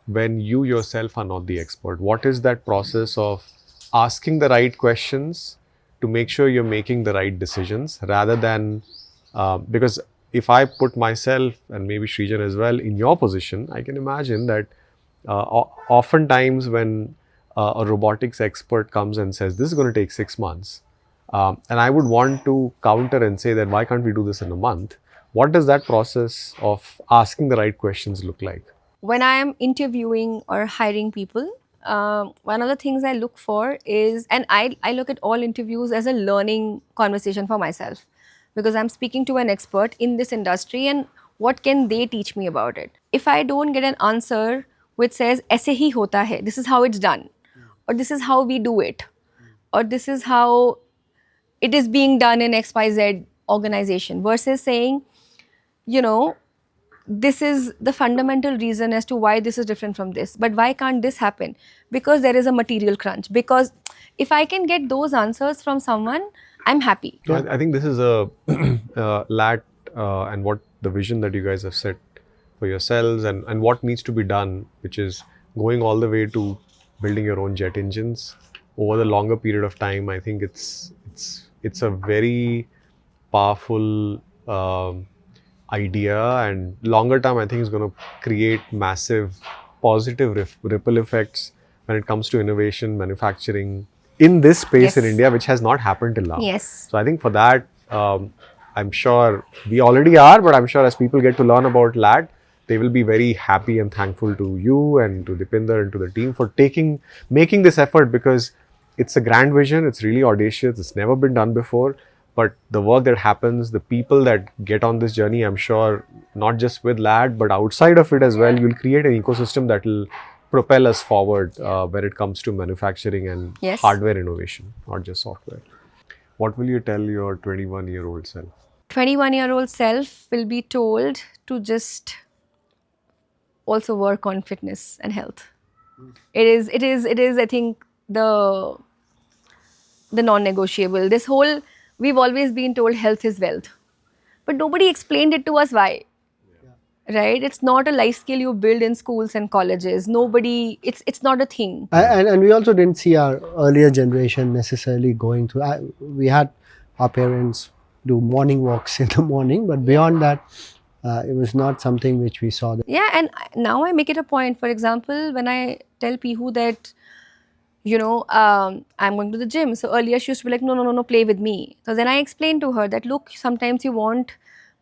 when you yourself are not the expert? What is that process of asking the right questions to make sure you're making the right decisions, rather than because if I put myself, and maybe Sreejan as well, in your position, I can imagine that oftentimes when a robotics expert comes and says this is going to take 6 months, and I would want to counter and say that why can't we do this in a month? What does that process of asking the right questions look like? When I am interviewing or hiring people, one of the things I look for is, and I look at all interviews as a learning conversation for myself, because I'm speaking to an expert in this industry and what can they teach me about it. If I don't get an answer which says, aise hi hota hai, this is how it's done, or this is how we do it, or this is how it is being done in XYZ organization, versus saying, you know, this is the fundamental reason as to why this is different from this. But why can't this happen? Because there is a material crunch. Because if I can get those answers from someone, I'm happy. I think this is a LAT and what the vision that you guys have set for yourselves, and what needs to be done, which is going all the way to building your own jet engines over the longer period of time. I think it's a very powerful idea, and longer term I think is going to create massive positive ripple effects when it comes to innovation, manufacturing in this space in Yes. India, which has not happened till now. Yes. So I think for that, I'm sure we already are, but I'm sure as people get to learn about LAT, they will be very happy and thankful to you and to Deepinder and to the team for making this effort, because it's a grand vision, it's really audacious, it's never been done before. But the work that happens, the people that get on this journey, I'm sure not just with LAT, but outside of it as well, you'll create an ecosystem that will propel us forward when it comes to manufacturing and Yes. hardware innovation, not just software. What will you tell your 21-year-old self? 21-year-old self will be told to just also work on fitness and health. It is I think the non-negotiable. We've always been told health is wealth, but nobody explained it to us why. Right? It's not a life skill you build in schools and colleges. It's not a thing. And we also didn't see our earlier generation necessarily going through. We had our parents do morning walks in the morning, but beyond that, it was not something which we saw. Yeah, and now I make it a point. For example, when I tell Pihu that, I'm going to the gym. So earlier she used to be like, no, play with me. So then I explained to her that, look, sometimes you want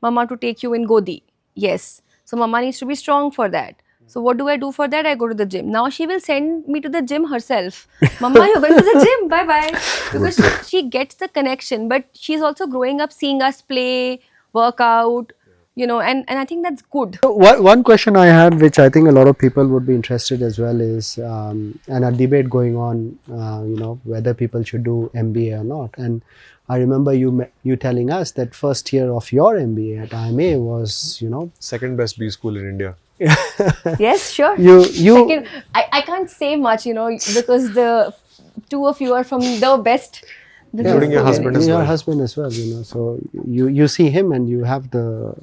mama to take you in Godi. Yes. So mama needs to be strong for that. So what do I do for that? I go to the gym. Now she will send me to the gym herself. Mama, you're going to the gym. Bye-bye. Because she gets the connection. But she's also growing up seeing us play, work out, and I think that's good. So one question I had, which I think a lot of people would be interested as well, is and a debate going on, whether people should do MBA or not. And I remember you telling us that first year of your MBA at IIMA was, Second best B school in India. Yes, sure. you Second, I can't say much, because the two of you are from the best Including your husband as your well. husband as well, so you see him and you have the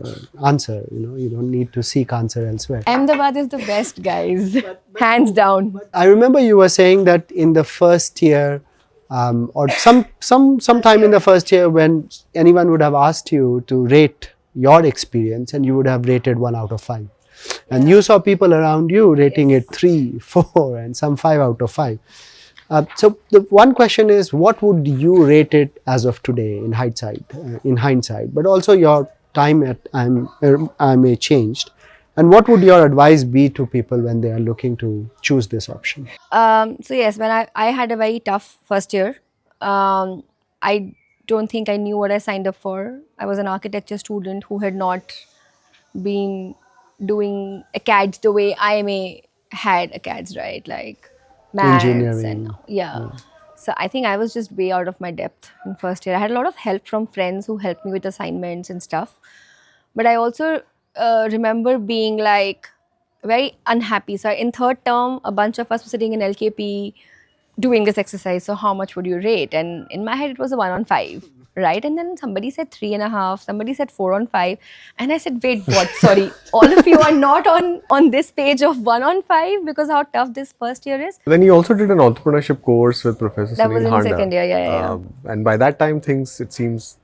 answer, you don't need to seek answer elsewhere. Ahmedabad is the best, guys. Hands down. I remember you were saying that in the first year, or sometime in the first year, when anyone would have asked you to rate your experience, and you would have rated 1 out of 5, and you saw people around you rating it 3, 4, and some 5 out of 5. So the one question is, what would you rate it as of today in hindsight, but also your time at IIMA changed, and what would your advice be to people when they are looking to choose this option? So yes, when I had a very tough first year. I don't think I knew what I signed up for. I was an architecture student who had not been doing ACADS the way IIMA had ACADS, right? Like maths Engineering. and yeah. So I think I was just way out of my depth in first year. I had a lot of help from friends who helped me with assignments and stuff. But I also remember being like very unhappy. So in third term, a bunch of us were sitting in LKP doing this exercise. So how much would you rate? And in my head, it was a 1 on 5, right? And then somebody said 3.5, somebody said 4 on 5. And I said, wait, what? Sorry, all of you are not on this page of 1 on 5 because how tough this first year is. Then you also did an entrepreneurship course with Professor That was Sunil in Handa. second year, yeah. And by that time, things, it seems,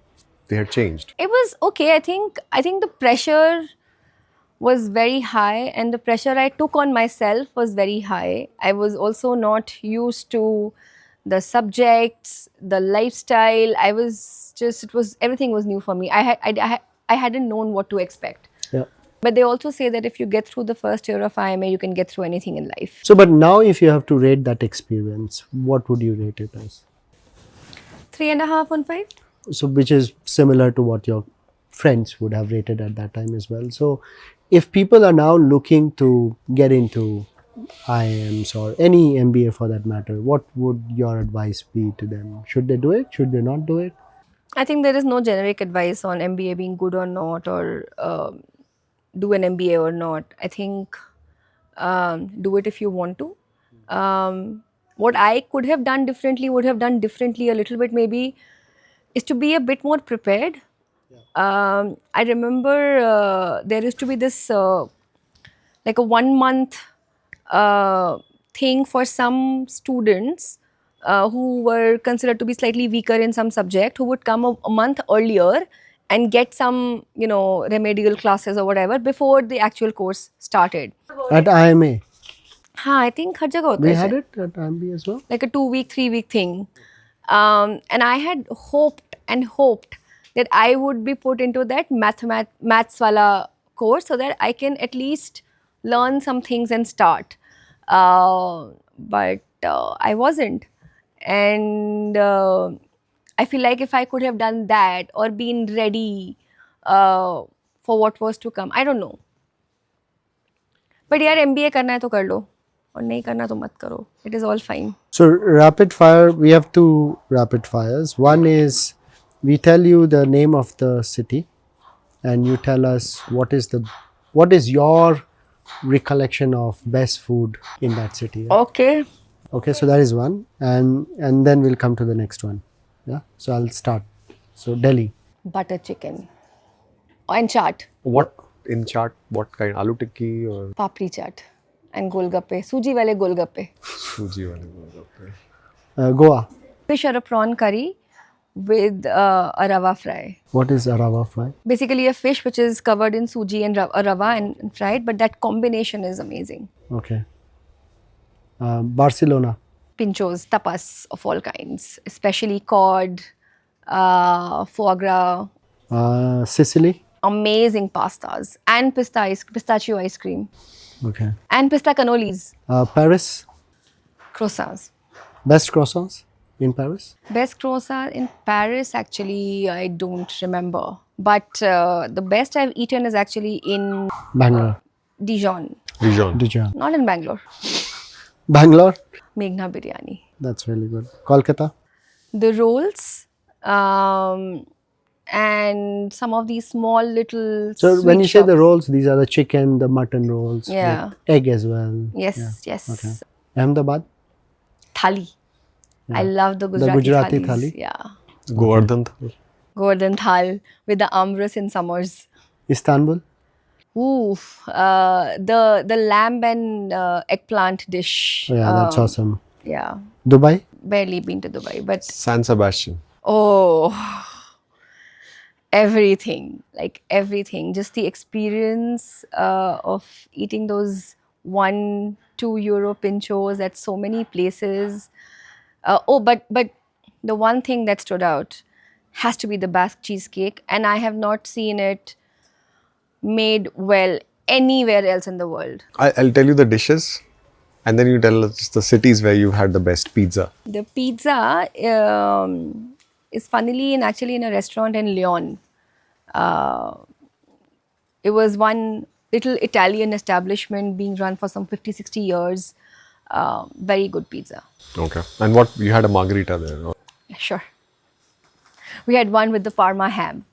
they had changed. It was okay. I think the pressure was very high, and the pressure I took on myself was very high. I was also not used to the subjects, the lifestyle. I was just, everything was new for me. I hadn't known what to expect. Yeah. But they also say that if you get through the first year of IIMA, you can get through anything in life. So, but now if you have to rate that experience, what would you rate it as? 3.5 on 5. So, which is similar to what your friends would have rated at that time as well. So, if people are now looking to get into IIMs or any MBA for that matter, what would your advice be to them? Should they do it? Should they not do it? I think there is no generic advice on MBA being good or not, or do an MBA or not. I think do it if you want to. What I could have done differently, would have done differently a little bit maybe, is to be a bit more prepared. I remember there used to be this like a 1 month thing for some students who were considered to be slightly weaker in some subject, who would come a month earlier and get some, remedial classes or whatever before the actual course started. At IIMA? हाँ, I think हर जगह होता We है had ऐसे. it at IIMA as well? Like a 2-week, 3-week thing. And I had hoped that I would be put into that maths wala course so that I can at least learn some things and start. But I wasn't. And I feel like if I could have done that or been ready for what was to come, I don't know. But यार MBA करना है तो कर लो, और नहीं करना तो मत करो. It is all fine. So, rapid fire, we have 2 rapid fires. One is, we tell you the name of the city and you tell us what is your recollection of best food in that city. Okay. Okay, so that is one, and then we'll come to the next one. Yeah, so I'll start. So Delhi. Butter chicken. And chaat. What in chaat? What kind? Aloo tikki or Papri chaat. And golgappe. Suji wale golgappe. suji wale golgappe? Goa. Fish or a prawn curry with a rava fry. What is a rava fry? Basically a fish which is covered in suji and rava and fried, but that combination is amazing. Okay. Barcelona. Pinchos, tapas of all kinds, especially cod, foie gras, Sicily. amazing pastas, and pistachio ice cream, Okay. and pista cannolis, Paris. croissants. Best croissants in Paris. Best croissant in Paris, actually, I don't remember. But the best I've eaten is actually in Bangalore. Dijon, Dijon. not in Bangalore. Bangalore. Meghna biryani. That's really good. Kolkata. The rolls and some of these small little So sweet when you say the shops. rolls, these are the chicken, the mutton rolls. Yeah. With egg as well. Yes, yes. Okay. Ahmedabad. Thali. I love the The Gujarati, Gujarati thalis. thali? Yeah. Govardhan Thal. Golden thal with the amras in summers. Istanbul? Ooh, the lamb and eggplant dish. Oh, yeah, that's awesome. Yeah, Dubai? barely been to Dubai, but San Sebastian. oh, everything, like everything. Just the experience of eating those 1-2 euro pinchos at so many places. But the one thing that stood out has to be the Basque cheesecake, and I have not seen it made well anywhere else in the world. I'll tell you the dishes, and then you tell us the cities where you've had the best pizza. The pizza is funnily actually in a restaurant in Lyon. It was one little Italian establishment being run for some 50-60 years. Very good pizza. Okay. And what, you had a margarita there? No? Yeah, sure. We had one with the Parma ham,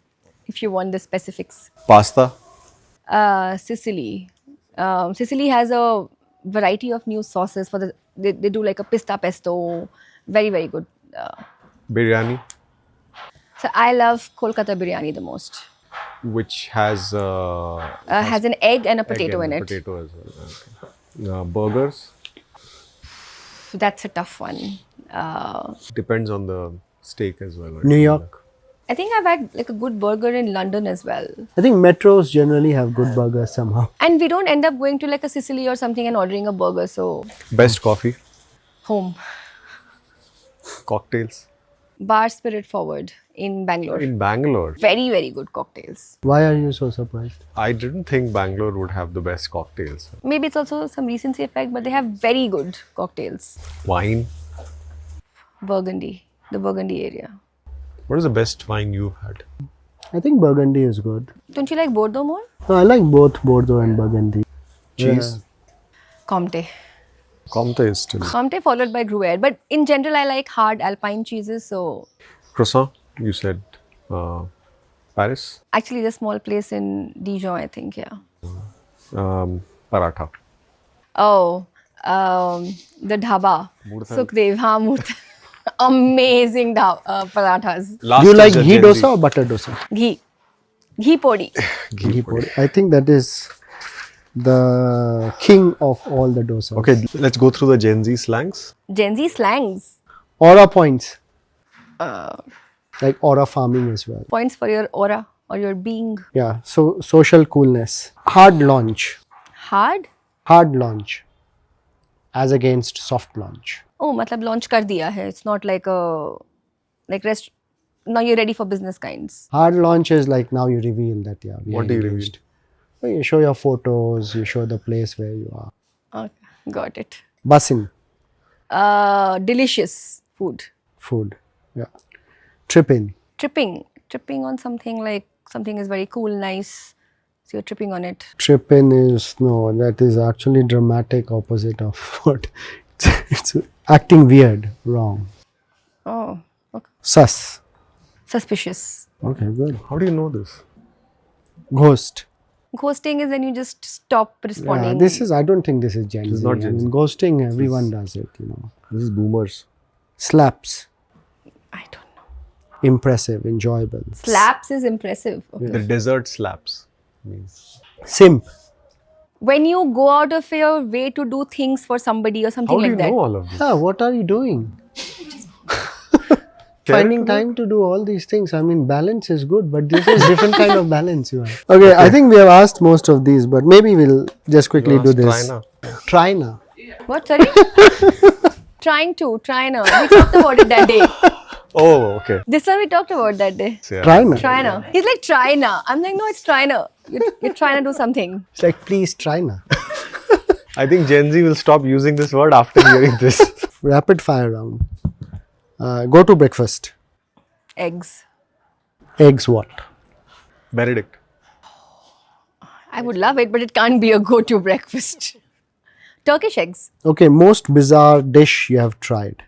if you want the specifics. Pasta? Sicily. Sicily has a variety of new sauces for the. They do like a pista pesto. Very, very good. Biryani? So I love Kolkata biryani the most. Which has Has an egg and a egg potato and in it. potato as well. Okay. Burgers? So that's a tough one. Depends on the steak as well. Right? New York? I think I've had like a good burger in London as well. I think metros generally have good burgers somehow. And we don't end up going to like a Sicily or something and ordering a burger. So Best coffee? home. Cocktails? Bar Spirit Forward in Bangalore. In Bangalore? Very, very good cocktails. Why are you so surprised? I didn't think Bangalore would have the best cocktails. Maybe it's also some recency effect, but they have very good cocktails. Wine? Burgundy, the Burgundy area. What is the best wine you've had? I think Burgundy is good. Don't you like Bordeaux more? No, I like both Bordeaux and Burgundy. Cheese? Comté. Comte is still. Comté followed by Gruyere. But in general, I like hard alpine cheeses. So Croissant? You said Paris? actually, the small place in Dijon, I think, yeah. Paratha. Oh, the dhaba. Murthal. Sukhdev, Murthal. Amazing parathas. Last Do you is like the ghee Gen Z. dosa or butter dosa? Ghee. Ghee podi. Ghee podi. I think that is the king of all the dosas. Okay, let's go through the Gen Z slangs. Gen Z slangs. Aura points. Like aura farming as well. Points for your aura or your being. Yeah. So social coolness. Hard launch. Hard? Hard launch. As against soft launch. Oh, matlab launch kar diya hai. It's not like a now you're ready for business kinds. Hard launch is like now you reveal that we What are do you engaged. Well, you show your photos, you show the place where you are. Okay, got it. Bussin. Delicious food. Food. Yeah. Tripping. Tripping on something like something is very cool, nice. So you're tripping on it. Tripping is no, that is actually dramatic opposite of what it's acting weird, wrong. Oh, okay. Sus. Suspicious. Okay, good. How do you know this? Ghost. Ghosting is when you just stop responding. Yeah, I don't think this is Gen This is Z. not I Gen Z. mean, ghosting, everyone does it, This is boomers. Slaps. I don't know. Impressive, enjoyable. Slaps is impressive. Okay. The desert slaps. Means. Simp. When you go out of your way to do things for somebody or something How do like you that. know all of this? Yeah, what are you doing? Care Finding to know? time to do all these things. I mean, balance is good, but this is different kind of balance you have. Okay, I think we have asked most of these, but maybe we'll just quickly do this. Try now. What, sorry? Try now. We talked about it that day. Oh, okay. This one we talked about that day. Yeah. Try now. Try now. He's like, try now. I'm like, no, it's try now. You're trying to do something. It's like, please try now. I think Gen Z will stop using this word after hearing this. Rapid fire round. Go to breakfast. Eggs. Eggs what? Benedict. I would love it, but it can't be a go-to breakfast. Turkish eggs. Okay, most bizarre dish you have tried.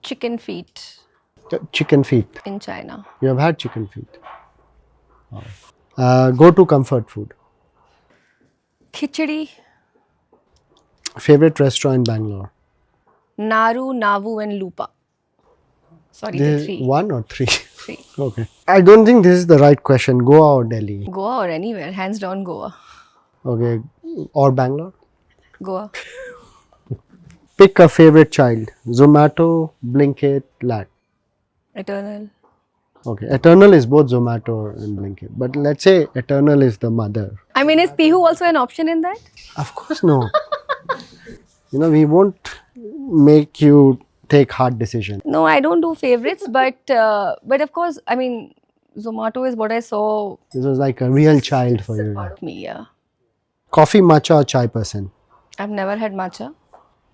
Chicken feet Chicken feet. in China. You have had chicken feet. Go to comfort food. Khichdi, Favorite restaurant in Bangalore. Naru, Navu and Lupa. Sorry, This the is 3. 1 or 3? 3. Okay. I don't think this is the right question. Goa or Delhi? Goa or anywhere, hands down Goa. Okay. Or Bangalore? Goa. Pick a favorite child. Zomato, Blinkit, Lat. Eternal. Okay. Eternal is both Zomato and Blinkit. But let's say Eternal is the mother. I mean, is Pihu also an option in that? Of course, no. We won't make you take hard decisions. No, I don't do favorites, but of course, I mean, Zomato is what I saw This was like a real child for you. part of me. Yeah, Coffee, matcha, or chai person? I've never had matcha.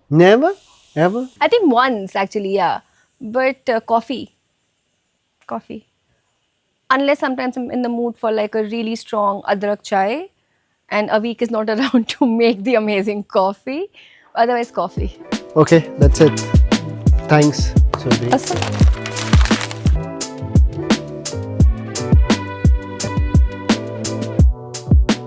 Never? Ever? I think once actually, yeah, but coffee. Unless sometimes I'm in the mood for like a really strong adrak chai, and a week is not around to make the amazing coffee. Otherwise, coffee. Okay, that's it. Thanks, Surobhi. Awesome.